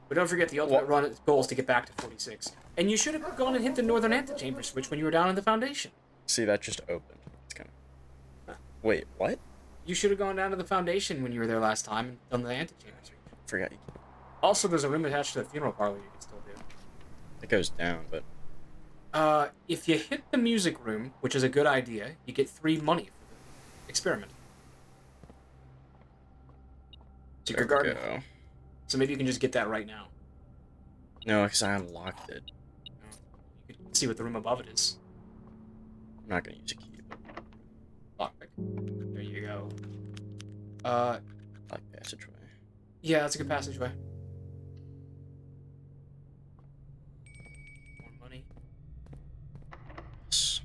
But don't forget the ultimate run goal is to get back to 46. And you should have gone and hit the northern antechamber switch when you were down in the foundation. See, that just opened. It's kind of... Wait, what? You should have gone down to the foundation when you were there last time and done the antechamber switch. Forgot. Also, there's a room attached to the funeral parlor you can still do. It goes down, but... If you hit the music room, which is a good idea, you get 3 money for the experiment. Secret There we garden. go. So maybe you can just get that right now. No, because I unlocked it. You can see what the room above it is. I'm not going to use a key, but... Lockpick. There you go. Like passageway. Yeah, that's a good passageway. More money. Yes.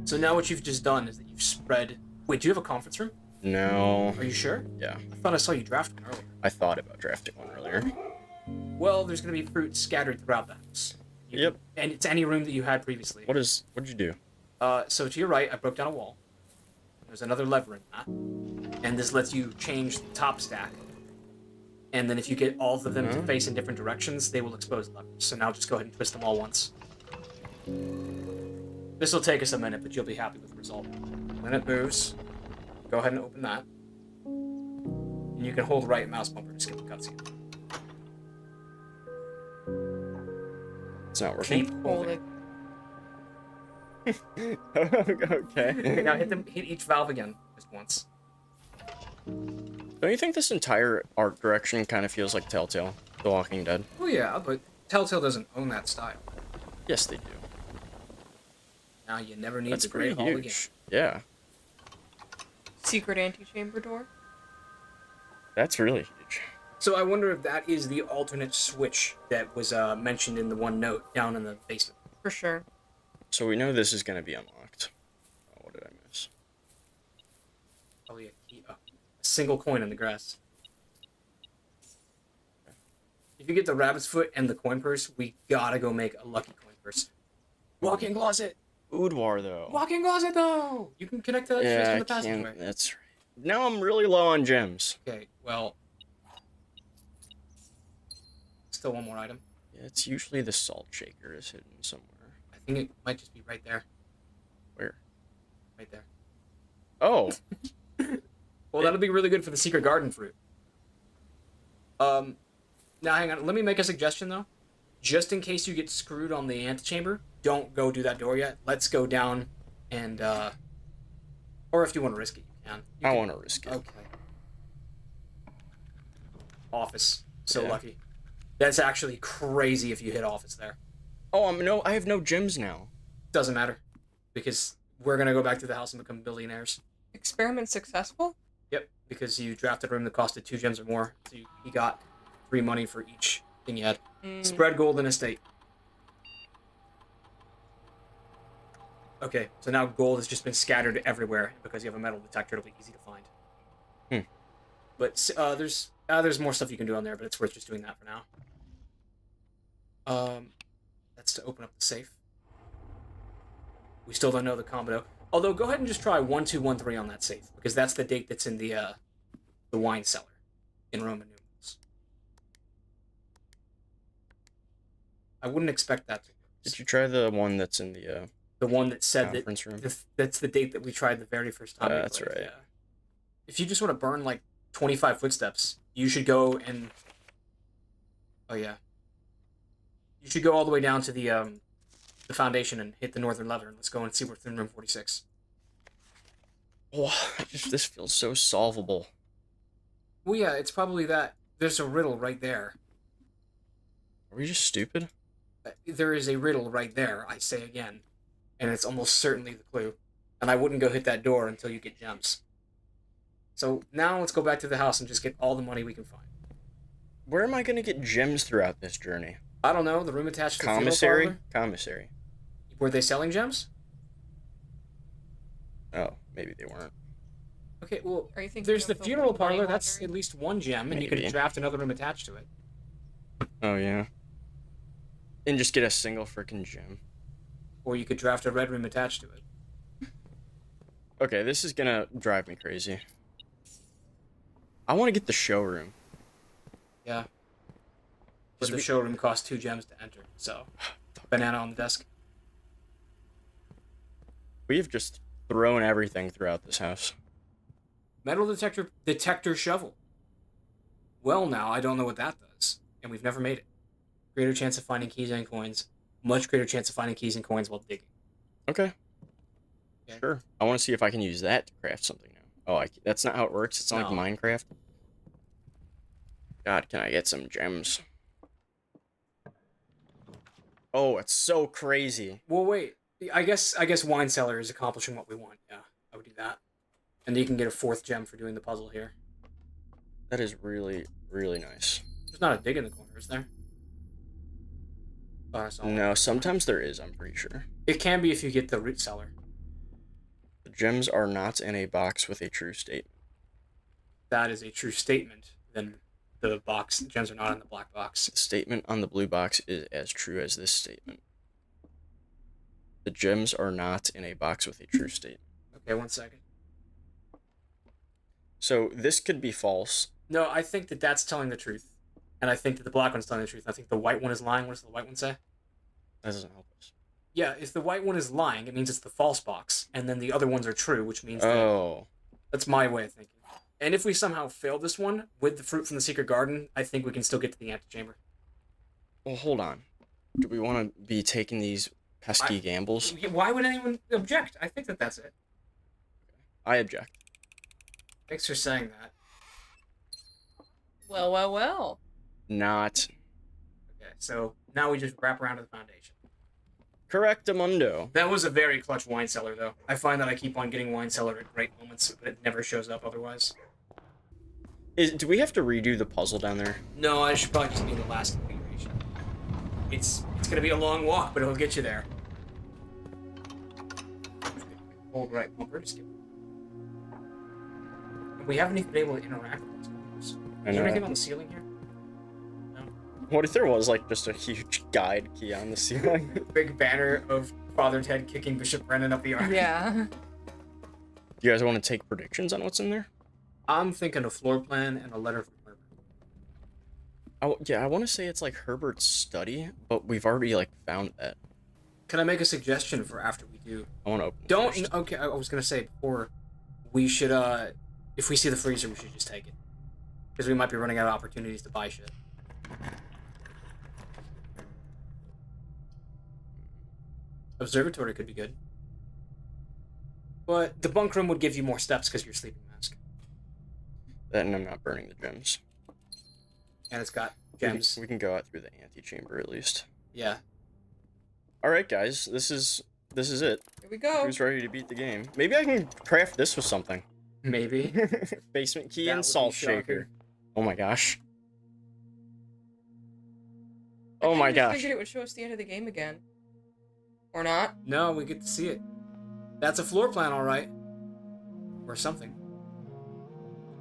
So now what you've just done is that you've spread... Wait, do you have a conference room? No. Are you sure? Yeah. I thought I saw you draft one earlier. I thought about drafting one earlier. Well, there's going to be fruit scattered throughout the house. Yep. And it's any room that you had previously. What did you do? So to your right, I broke down a wall. There's another lever in that. And this lets you change the top stack. And then if you get all of them to face in different directions, they will expose the levers. So now just go ahead and twist them all once. This will take us a minute, but you'll be happy with the result. When it moves, go ahead and open that. And you can hold right mouse bumper to skip the cutscene. It's not working. Keep holding. Okay. Okay, now hit each valve again, just once. Don't you think this entire art direction kind of feels like Telltale, The Walking Dead? Oh yeah, but Telltale doesn't own that style. Yes, they do. Now you never need That's the pretty Great Hall again. huge. Yeah, Secret antechamber door. that's really huge. So I wonder if that is the alternate switch that was mentioned in the one note down in the basement. For sure. So we know this is going to be unlocked. Oh, what did I miss? Probably a single coin in the grass. If you get the rabbit's foot and the coin purse, we gotta go make a lucky coin purse. Walk-in closet! Boudoir, though. Walk-in closet, though! You can connect to that Yeah, just I from the can't. passageway. That's right. Now I'm really low on gems. Okay, well, still one more item. Yeah, it's usually the salt shaker is hidden somewhere. I think it might just be right there. Where? Right there. Oh. Well, that'll be really good for the secret garden fruit. Now hang on. Let me make a suggestion though. Just in case you get screwed on the antechamber, don't go do that door yet. Let's go down and or if you want to risk it, you can. I want to risk it. Okay. Office. So Yeah. lucky. That's actually crazy if you hit office there. Oh, I have no gems now. Doesn't matter. Because we're gonna go back to the house and become billionaires. Experiment successful? Yep, because you drafted a room that costed 2 gems or more. So you got 3 money for each thing you had. Spread golden estate. Okay, so now gold has just been scattered everywhere because you have a metal detector. It'll be easy to find. But there's more stuff you can do on there, but it's worth just doing that for now. That's to open up the safe. We still don't know the combo. Although, go ahead and just try 1213 on that safe because that's the date that's in the wine cellar in Roman numerals. I wouldn't expect that to work. Did you try the one that's in the one that said conference room? that's the date that we tried the very first time. That's right. Yeah. If you just want to burn like 25 footsteps, you should go and... Oh, yeah. You should go all the way down to the foundation and hit the northern lever. Let's go and see what's in room 46. Oh, this feels so solvable. Well, yeah, it's probably that. There's a riddle right there. Are we just stupid? There is a riddle right there, I say again. And it's almost certainly the clue. And I wouldn't go hit that door until you get gems. So now let's go back to the house and just get all the money we can find. Where am I going to get gems throughout this journey? I don't know. The room attached to the funeral Commissary? parlor? Commissary. Were they selling gems? Oh, maybe they weren't. Okay, well, Are you thinking there's the of funeral money parlor. That's laundering? at least 1 gem, and you Maybe. could draft another room attached to it. Oh, yeah. And just get a single freaking gem. Or you could draft a red room attached to it. Okay, this is going to drive me crazy. I want to get the showroom. Yeah. But Because the we- showroom costs 2 gems to enter, so... Banana on the desk. We've just thrown everything throughout this house. Metal detector shovel. Well, now, I don't know what that does, and we've never made it. Greater chance of finding keys and coins. Much greater chance of finding keys and coins while digging. Okay. Okay. Sure. I want to see if I can use that to craft something now. Oh, that's not how it works. It's not No. like Minecraft. God, can I get some gems? Oh, it's so crazy. Well, wait. I guess wine cellar is accomplishing what we want. Yeah, I would do that. And then you can get a 4th gem for doing the puzzle here. That is really, really nice. There's not a dig in the corner, is there? Oh, that's all. No, sometimes there is, I'm pretty sure. It can be if you get the root cellar. The gems are not in a box with a true statement. That is a true statement. Then the gems are not in the black box. The statement on the blue box is as true as this statement. The gems are not in a box with a true statement. Okay, 1 second. So this could be false. No, I think that that's telling the truth. And I think that the black one's telling the truth. I think the white one is lying. What does the white one say? That doesn't help us. Yeah, if the white one is lying, it means it's the false box. And then the other ones are true, which means that... Oh. That's my way of thinking. And if we somehow fail this one, with the fruit from the secret garden, I think we can still get to the antechamber. Well, hold on. Do we want to be taking these pesky gambles? Why would anyone object? I think that that's it. I object. Thanks for saying that. Well, well, well. Not Okay, so now we just wrap around to the foundation. correctamundo. That was a very clutch wine cellar, though. I find that I keep on getting wine cellar at great moments, but it never shows up otherwise. Do we have to redo the puzzle down there? No, I should probably just be the last configuration. It's gonna be a long walk, but it'll get you there. Hold right bumper to skip. We haven't even been able to interact with these bumpers. Is I there know. anything on the ceiling here? What if there was like just a huge guide key on the ceiling? Big banner of Father Ted kicking Bishop Brennan up the arm. Yeah. Do you guys want to take predictions on what's in there? I'm thinking a floor plan and a letter from Herbert. Oh, yeah, I want to say it's like Herbert's study, but we've already like found that. Can I make a suggestion for after we do? I want to open it Don't. first. Okay, I was gonna say before we should. If we see the freezer, we should just take it because we might be running out of opportunities to buy shit. Observatory could be good, but the bunk room would give you more steps because you're sleeping mask, Then I'm not burning the gems. and it's got We can- gems. We can go out through the antechamber at least. Yeah. All right, guys, this is it. Here we go. Who's ready to beat the game? Maybe I can craft this with something. Maybe. Basement key That and would be salt shocking. shaker. Oh my gosh. I Oh my kinda just gosh. figured it would show us the end of the game again. Or not. No, we get to see it. That's a floor plan, all right. Or something.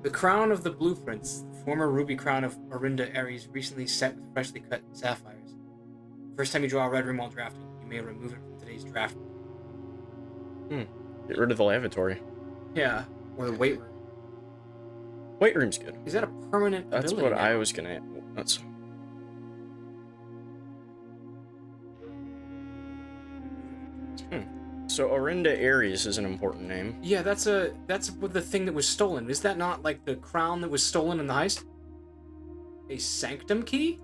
The crown of the blueprints, the former ruby crown of Orinda Ares, recently set with freshly cut sapphires. First time you draw a red room while drafting, you may remove it from today's draft. Get rid of the lavatory. Yeah, or the weight room. Weight room's good. Is that a permanent That's ability what I now? was gonna. That's. So Orinda Ares is an important name. Yeah, that's what the thing that was stolen. Is that not like the crown that was stolen in the heist? A Sanctum key?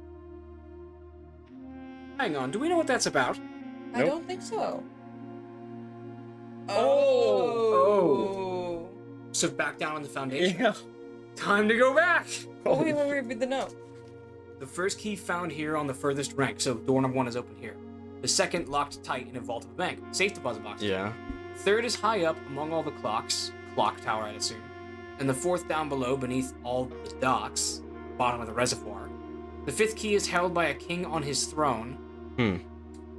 Hang on, do we know what that's about? I Nope. don't think so. Oh. So back down on the foundation. Yeah. Time to go back! Oh, wait, read the note. The first key found here on the furthest rank, so door number 1 is open here. The second locked tight in a vault of a bank. Safe deposit box. Yeah. Third is high up among all the clocks. Clock tower, I'd assume. And the fourth down below beneath all the docks. Bottom of the reservoir. The fifth key is held by a king on his throne.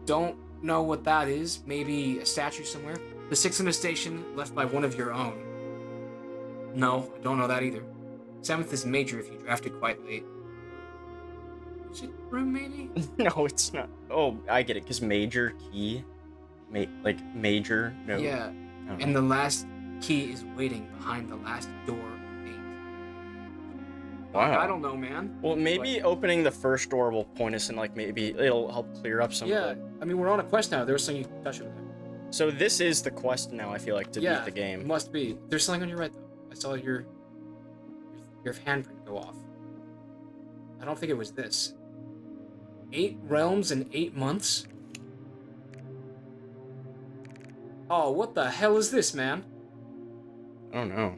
Don't know what that is. Maybe a statue somewhere. The sixth in a station left by one of your own. No, I don't know that either. Seventh is major if you drafted quite late. Is it room maybe? No, it's not. Oh, I get it. Cause major key, like major. No. Yeah. I don't And know. the last key is waiting behind the last door of 8. Wow. I don't know, man. Well, maybe opening the first door will point us in. Like maybe it'll help clear up some. Yeah, Of the... I mean, we're on a quest now. There was something you could touch over there. So this is the quest now. I feel like to Yeah, beat the game. It must be. There's something on your right, though. I saw your handprint go off. I don't think it was this. 8 realms in 8 months? Oh, what the hell is this, man? I don't know.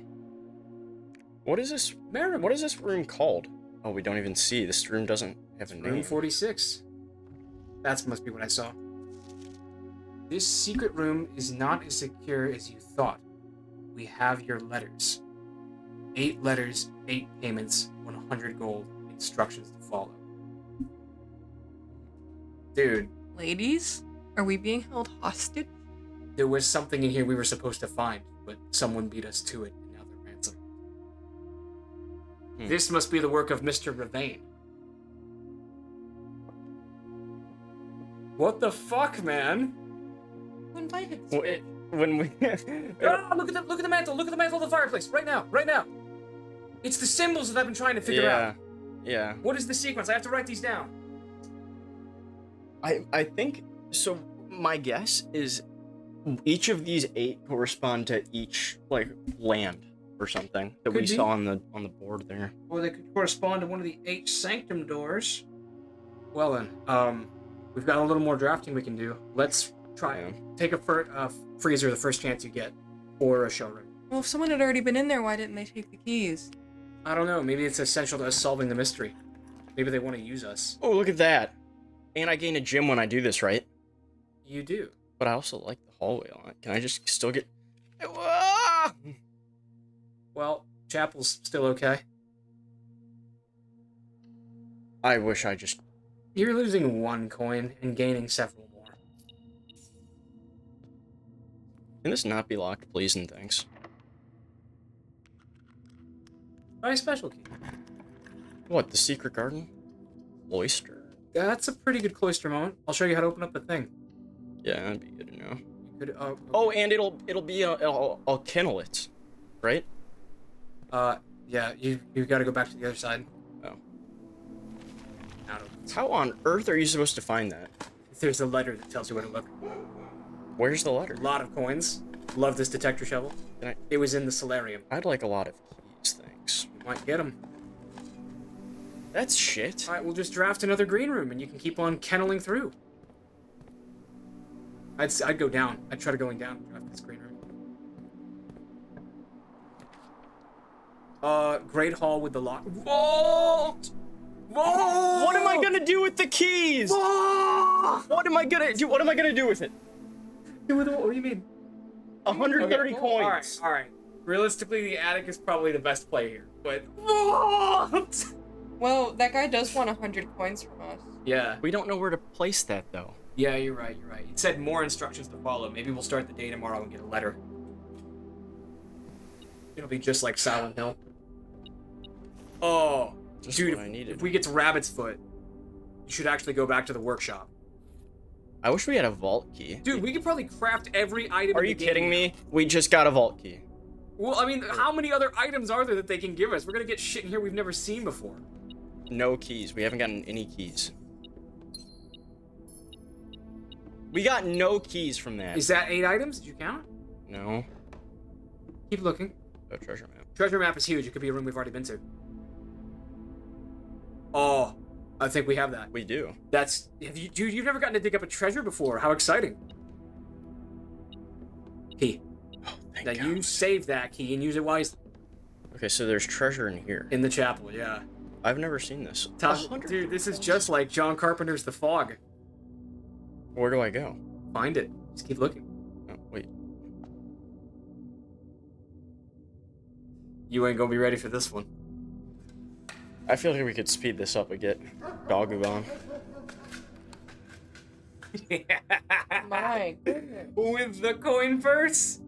What is this? Merriman. What is this room called? Oh, we don't even see. This room doesn't have a Room name. 46. That must be what I saw. This secret room is not as secure as you thought. We have your letters. 8 letters, 8 payments, 100 gold, instructions to follow. Dude, Ladies, are we being held hostage? there was something in here we were supposed to find, but someone beat us to it, and now they're ransomed. This must be the work of Mr. Ravane. What the fuck, man? Who invited this Well, bitch? when we. Ah, look at the mantle! Look at the mantle of the fireplace! Right now! Right now! It's the symbols that I've been trying to figure out. Yeah. What is the sequence? I have to write these down. I think so. My guess is each of these 8 correspond to each like land or something that we Could be. saw on the board there. Or they could correspond to one of the 8 sanctum doors. Well then, we've got a little more drafting we can do. Let's try Yeah. take a freezer the first chance you get, or a showroom. Well, if someone had already been in there, why didn't they take the keys? I don't know. Maybe it's essential to us solving the mystery. Maybe they want to use us. Oh, look at that! And I gain a gem when I do this, right? You do. But I also like the hallway on it. Can I just still get? Ah! Well, chapel's still okay. I wish I just. You're losing 1 coin and gaining several more. Can this not be locked, please and thanks? Try a special key. What, the secret garden? Oyster? That's a pretty good cloister moment. I'll show you how to open up the thing. Yeah, that'd be good to know. You could, Oh, and it'll be I'll kennel it, right? yeah, you got to go back to the other side. Oh. Not opens. How on earth are you supposed to find that? There's a letter that tells you where to look. Where's the letter? A lot of coins. Love this detector shovel. It was in the solarium. I'd like a lot of keys, thanks. You might get them. That's shit. Alright, we'll just draft another green room and you can keep on kenneling through. I'd go down. I'd try to going down and draft this green room. Great hall with the lock. Vault! Vault! What am I gonna do with the keys? Vault! What am I gonna do? What am I gonna do with it? What do you mean? 130 coins. Alright. Realistically, the attic is probably the best play here, but... Vault! Well, that guy does want 100 coins from us. Yeah. We don't know where to place that, though. Yeah, you're right. It said more instructions to follow. Maybe we'll start the day tomorrow and get a letter. It'll be just like Silent Hill. Oh, Just dude, what I needed. if we get to Rabbit's Foot, you should actually go back to the workshop. I wish we had a vault key. Dude, we could probably craft every item. Are you kidding me? We just got a vault key. Well, I mean, how many other items are there that they can give us? We're gonna get shit in here we've never seen before. No keys. We haven't gotten any keys. We got no keys from that. Is that 8 items? Did you count? No. Keep looking. Oh, treasure map. Treasure map is huge. It could be a room we've already been to. Oh, I think we have that. We do. That's... Dude, you've never gotten to dig up a treasure before. How exciting. Key. Oh, thank Now God. you save that key and use it wisely. Okay, so there's treasure in here. In the chapel, yeah. I've never seen this. Dude, this is just like John Carpenter's The Fog. Where do I go? Find it. Just keep looking. Oh, wait. You ain't gonna be ready for this one. I feel like we could speed this up and get Doggo on. My goodness. With the coin purse,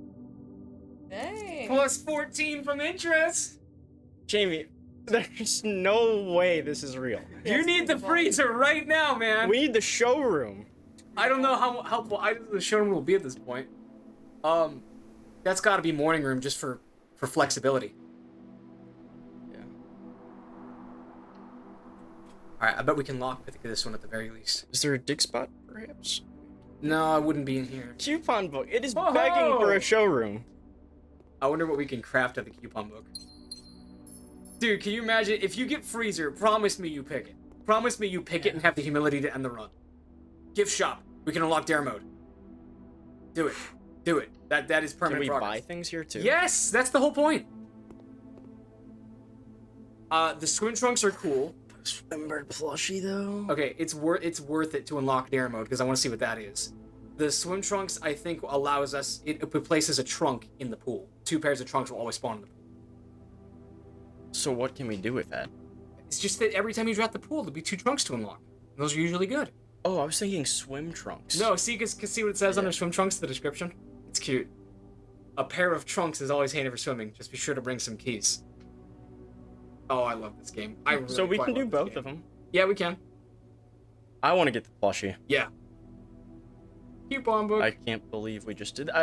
Dang. plus 14 from interest. Jamie, there's no way this is real. You need the freezer right now, man. We need the showroom. I don't know how helpful the showroom will be at this point. That's got to be morning room just for flexibility. Yeah. All right, I bet we can lock this one at the very least. Is there a dig spot, perhaps? No, I wouldn't be in here. Coupon book. It is Whoa! begging for a showroom. I wonder what we can craft at the coupon book. Dude, can you imagine if you get freezer? Promise me you pick it. Promise me you pick it and have the humility to end the run. Gift shop. We can unlock dare mode. Do it. Do it. That is permanent Can we progress. buy things here too? Yes, that's the whole point. The swim trunks are cool. Swimbird plushie though. Okay, it's worth it to unlock dare mode because I want to see what that is. The swim trunks I think allows us it places a trunk in the pool. 2 pairs of trunks will always spawn in the pool. So what can we do with that? It's just that every time you drop the pool, there'll be 2 trunks to unlock. And those are usually good. Oh, I was thinking swim trunks. No, see, see what it says under swim trunks, the description? It's cute. A pair of trunks is always handy for swimming. Just be sure to bring some keys. Oh, I love this game. I really So we quite can do love this both game. of them. Yeah, we can. I want to get the plushie. Yeah. Coupon book. I can't believe we just did that.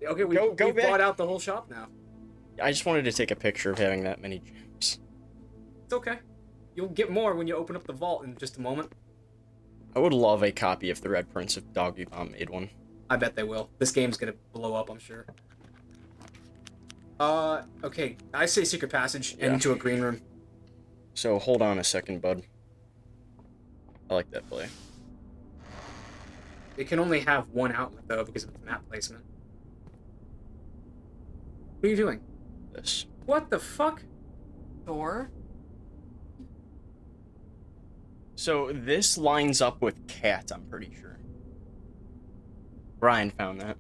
Okay, we Go bought back. out the whole shop now. I just wanted to take a picture of having that many gems. It's okay. You'll get more when you open up the vault in just a moment. I would love a copy if the Red Prince of Doggy Bomb made one. I bet they will. This game's gonna blow up, I'm sure. Okay. I say secret passage and Yeah. into a green room. So hold on a second, bud. I like that play. It can only have one outlet, though, because of its map placement. What are you doing? This. What the fuck? Door? So this lines up with cat, I'm pretty sure. Brian found that.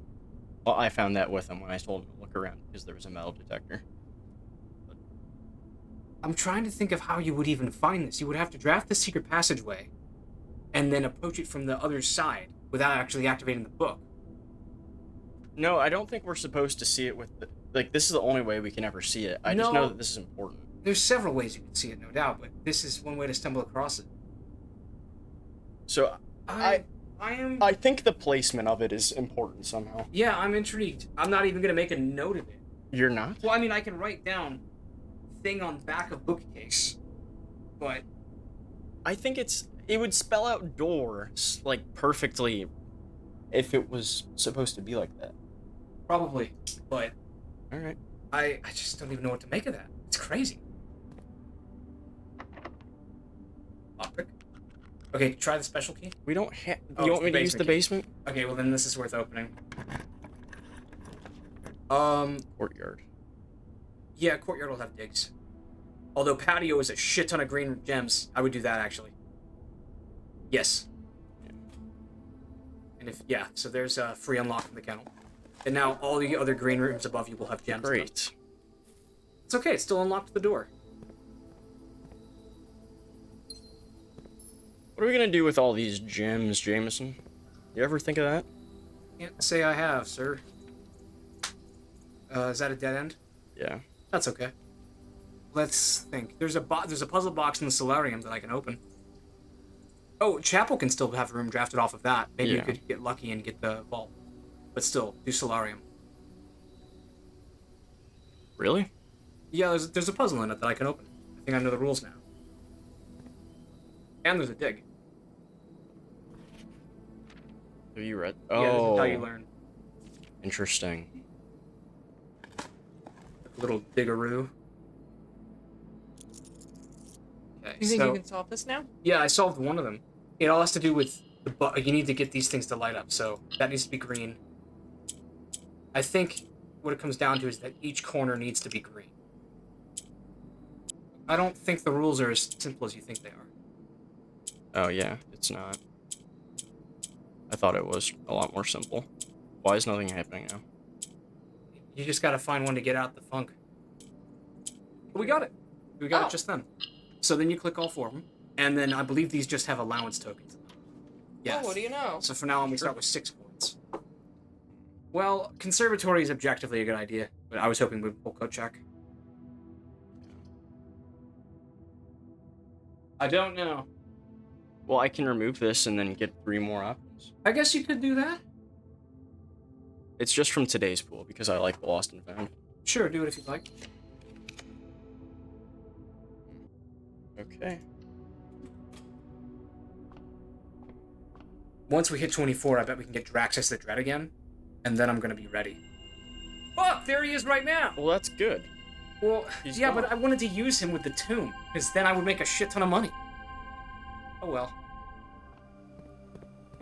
Well, I found that with him when I told him to look around because there was a metal detector. I'm trying to think of how you would even find this. You would have to draft the secret passageway and then approach it from the other side without actually activating the book. No, I don't think we're supposed to see it with the... Like, this is the only way we can ever see it. I just No. know that this is important. There's several ways you can see it, no doubt, but this is one way to stumble across it. So, I am... I think the placement of it is important somehow. Yeah, I'm intrigued. I'm not even going to make a note of it. You're not? Well, I mean, I can write down thing on back of bookcase, but I think it would spell out door, like, perfectly if it was supposed to be like that. Probably, but Alright. I just don't even know what to make of that. It's crazy. Lockpick. Okay, try the special key. We don't have... Oh, You it's want me the to use the basement basement? Okay, well then this is worth opening. Courtyard. Yeah, courtyard will have digs. Although patio is a shit ton of green gems, I would do that actually. Yes. Yeah. And so there's a free unlock from the kennel. And now all the other green rooms above you will have gems. Great. It's okay, it's still unlocked the door. What are we gonna do with all these gems, Jameson? You ever think of that? Can't say I have, sir. Is that a dead end? Yeah. That's okay. Let's think. There's a puzzle box in the solarium that I can open. Oh, chapel can still have room drafted off of that. Maybe you could get lucky and get the vault. But still, do solarium. Really? Yeah, there's a puzzle in it that I can open. I think I know the rules now. And there's a dig. Have you read? Yeah, this is how you learn. Interesting. Little diggeroo. Okay, You think you can solve this now? Yeah, I solved one of them. It all has to do with you need to get these things to light up, so that needs to be green. I think what it comes down to is that each corner needs to be green. I don't think the rules are as simple as you think they are. Oh, yeah, it's not. I thought it was a lot more simple. Why is nothing happening now? You just gotta find one to get out the funk. We got it. We got it just then. So then you click all four of them, and then I believe these just have allowance tokens. Yes. Oh, what do you know? So for now on, we start with 6 points. Well, conservatory is objectively a good idea, but I was hoping we'd pull code check. I don't know. Well, I can remove this and then get 3 more options. I guess you could do that. It's just from today's pool because I like the Lost and Found. Sure, do it if you'd like. Okay. Once we hit 24, I bet we can get Draxus the Dread again, and then I'm gonna be ready. Fuck, there he is right now! Well, that's good. Well, He's yeah, gone. but I wanted to use him with the tomb, because then I would make a shit ton of money. Oh well.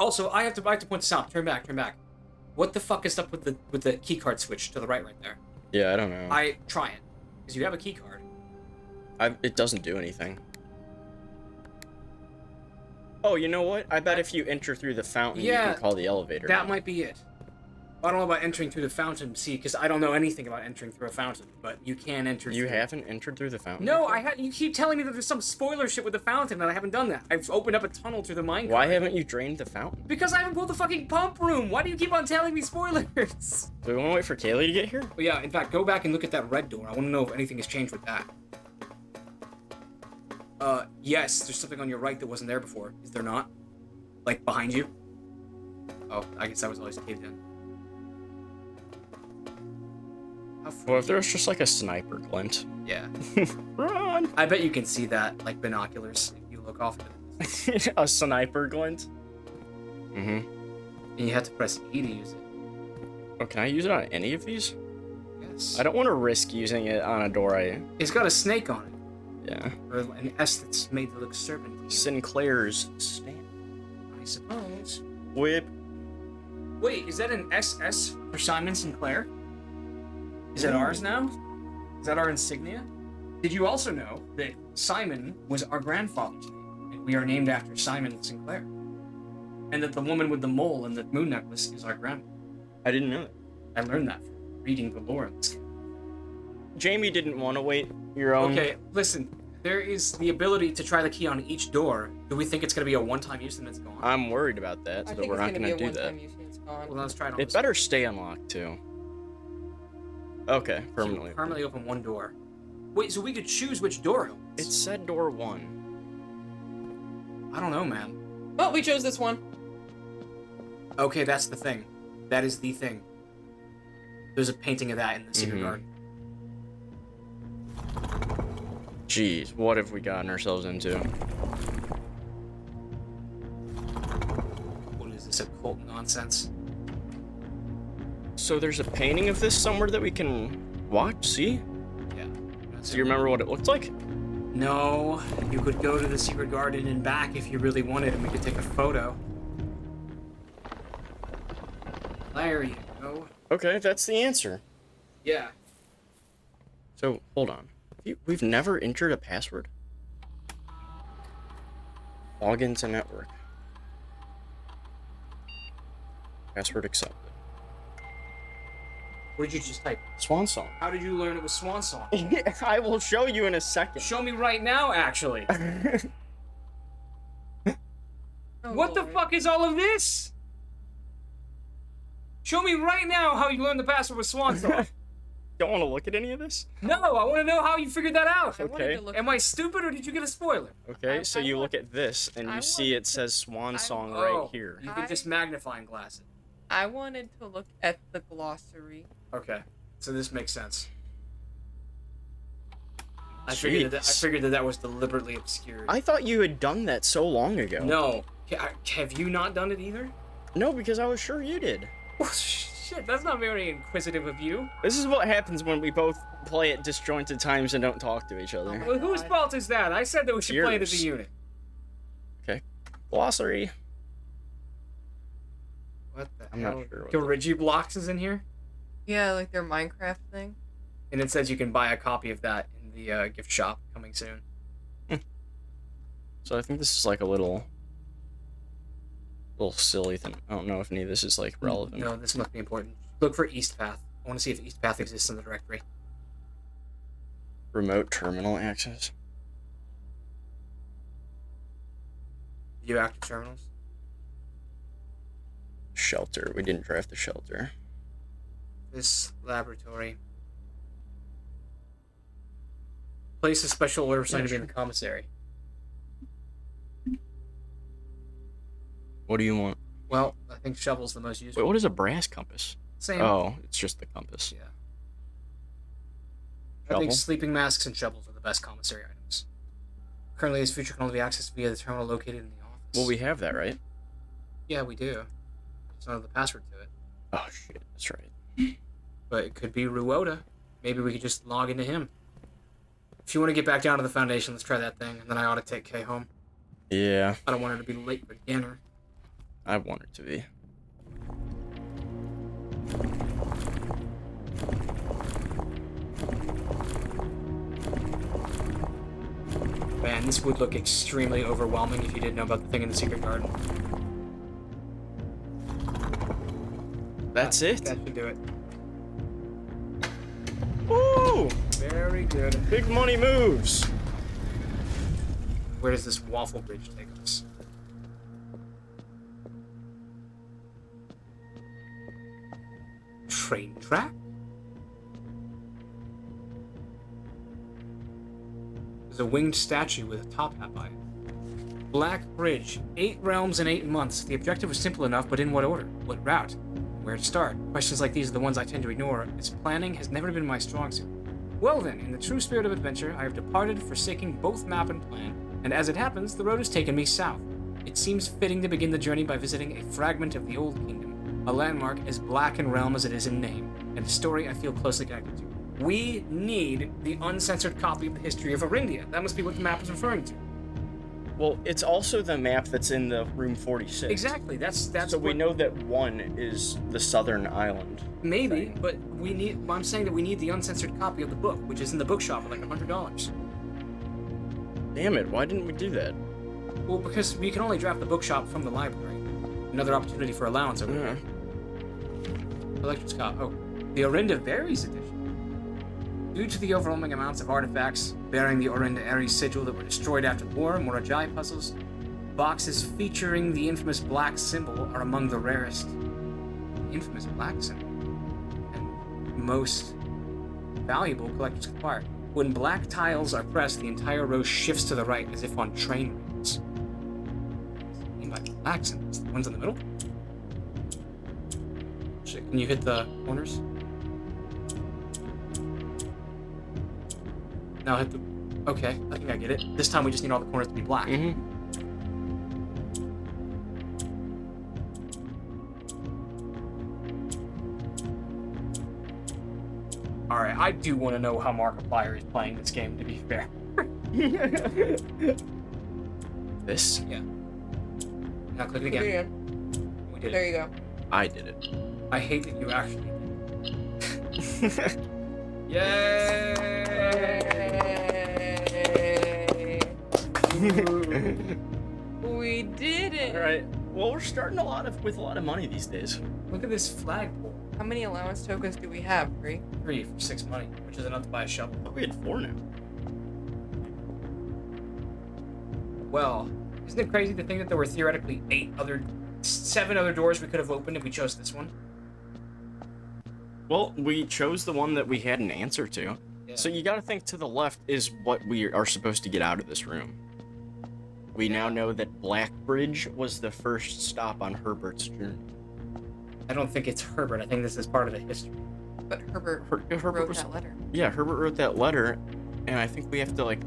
Also, I have to point this out. Turn back. What the fuck is up with the keycard switch to the right there? Yeah, I don't know. Try it, because you have a keycard. It doesn't do anything. Oh, you know what? I bet if you enter through the fountain, you Yeah, can call the elevator. That might be it. I don't know about entering through the fountain, because I don't know anything about entering through a fountain, but you can enter You through. haven't entered through the fountain? No, before? you keep telling me that there's some spoiler shit with the fountain, and I haven't done that. I've opened up a tunnel through the minecart. Why haven't you drained the fountain? Because I haven't pulled the fucking pump room! Why do you keep on telling me spoilers? Do we want to wait for Kaylee to get here? Well, yeah, in fact, go back and look at that red door. I want to know if anything has changed with that. Yes, there's something on your right that wasn't there before. Is there not? Like, behind you? Oh, I guess that was always caved in. Well, if there was just like a sniper glint. Yeah. Run! I bet you can see that, like binoculars, if you look off it. A sniper glint? Mm-hmm. And you have to press E to use it. Oh, can I use it on any of these? Yes. I don't want to risk using it on a door It's got a snake on it. Yeah. Or an S that's made to look serpentine. Sinclair's stamp. I suppose. Whip. Wait, is that an SS for Simon Sinclair? Is that ours now? Is that our insignia? Did you also know that Simon was our grandfather's name, and we are named after Simon Sinclair? And that the woman with the mole and the moon necklace is our grandma? I didn't know that. I learned that from reading the lore in this game. Jamie didn't want to wait your own. Okay, listen. There is the ability to try the key on each door. Do we think it's going to be a one-time use and it's gone? I'm worried about that, I so think we're it's not gonna going be to a do that. one-time use and it's gone. Well, let's try it on It this better stay unlocked, too. Okay, one. permanently. Permanently open one door. Wait, so we could choose which door it opens? It said door 1. I don't know, man. Well, we chose this one. Okay, that's the thing. That is the thing. There's a painting of that in the secret Mhm. garden. Jeez, what have we gotten ourselves into? this occult nonsense. So there's a painting of this somewhere that we can watch, see? Yeah. Do you remember what it looked like? No, you could go to the secret garden and back if you really wanted, and we could take a photo. There you go. Okay, that's the answer. Yeah. So, hold on. We've never entered a password? Log into network. Password accepted. What did you just type? Swan song. How did you learn it was Swan Song? I will show you in a second. Show me right now, actually. What the fuck is all of this? Show me right now how you learned the password with Swan Song. Don't want to look at any of this? No, I want to know how you figured that out. Okay. Am I stupid or did you get a spoiler? Okay, so you look at this and you see it says Swan Song right here. You can just magnifying glass it. I wanted to look at the glossary. Okay, so this makes sense. I figured that was deliberately obscured. I thought you had done that so long ago. No. Have you not done it either? No, because I was sure you did. Shit, that's not very inquisitive of you. This is what happens when we both play at disjointed times and don't talk to each other. Well, whose fault is that? I said that we should play it as a unit. Okay. Glossary. What the I'm hell? not sure what Gorigi Blocks is in here? Yeah, like their Minecraft thing. And it says you can buy a copy of that in the gift shop coming soon. So I think this is like a little silly thing. I don't know if any of this is like relevant. No, this must be important. Look for East Path. I want to see if East Path exists in the directory. Remote terminal access. View active terminals. Shelter. We didn't draft the shelter. This laboratory. Place a special order assigned to be in the commissary. What do you want? Well, I think shovel's the most useful. Wait, what is a brass compass? Same. Oh, it's just the compass. Yeah. Shovel? I think sleeping masks and shovels are the best commissary items. Currently, this feature can only be accessed via the terminal located in the office. Well, we have that, right? Yeah, we do. Just don't have the password to it. Oh, shit. That's right. But it could be Ruoda. Maybe we could just log into him. If you want to get back down to the Foundation, let's try that thing, and then I ought to take Kay home. Yeah. I don't want her to be late for dinner. I want it to be. Man, this would look extremely overwhelming if you didn't know about the thing in the secret garden. That's it? That should do it. Woo! Very good. Big money moves. Where does this waffle bridge take us? Train track? There's a winged statue with a top hat by it. Black Bridge. 8 realms in 8 months. The objective was simple enough, but in what order? What route? Where to start? Questions like these are the ones I tend to ignore, as planning has never been my strong suit. Well then, in the true spirit of adventure, I have departed, forsaking both map and plan, and as it happens, the road has taken me south. It seems fitting to begin the journey by visiting a fragment of the Old Kingdom, a landmark as black in realm as it is in name, and a story I feel closely connected to. We need the uncensored copy of the history of Arindia. That must be what the map is referring to. Well, it's also the map that's in the room 46. Exactly. That's so we know that 1 is the southern island. Maybe, thing. but we need. I'm saying that we need the uncensored copy of the book, which is in the bookshop for like $100. Damn it! Why didn't we do that? Well, because we can only draft the bookshop from the library. Another opportunity for allowance over there. Collector's copy. Oh, the Orinda Varies edition. Due to the overwhelming amounts of artifacts bearing the Orinda Ares sigil that were destroyed after the war, Morajai puzzles, boxes featuring the infamous black symbol are among the rarest. The infamous black symbol. And most valuable collectors can acquire. When black tiles are pressed, the entire row shifts to the right as if on train rails. What do you mean by black symbols? The ones in the middle? Shit, can you hit the corners? Now hit the... Okay, I think I get it. This time we just need all the corners to be black. All right, I do want to know how Markiplier is playing this game. To be fair. This? Yeah. Now click it Put it again. in. We did There it. you go. I did it. I hate that you actually did. Yay! We did it. All right. Well, we're starting with a lot of money these days. Look at this flagpole. How many allowance tokens do we have? 3? 3 for 6 money, which is enough to buy a shovel. Oh, we had 4 now. Well, isn't it crazy to think that there were theoretically 7 other doors we could have opened if we chose this one? Well, we chose the one that we had an answer to. Yeah. So you gotta think to the left is what we are supposed to get out of this room. We now know that Blackbridge was the first stop on Herbert's journey. I don't think it's Herbert. I think this is part of the history. But Herbert Herbert wrote was, that letter. Yeah, Herbert wrote that letter, and I think we have to like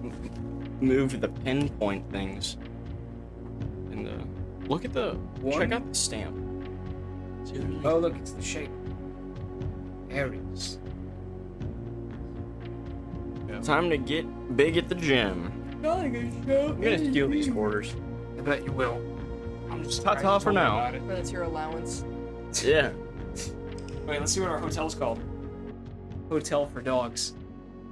move the pinpoint things. And look at the check out the stamp. See, there's Oh, look, it's the shape. Aries. time to get big at the gym. I'm gonna steal these quarters. I bet you will. I'm just Ta-ta for now. But it's your allowance. Yeah. Wait, let's see what our hotel's called. Hotel for dogs.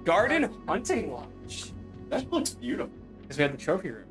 Garden hunting lodge. That looks beautiful. Because we had the trophy room.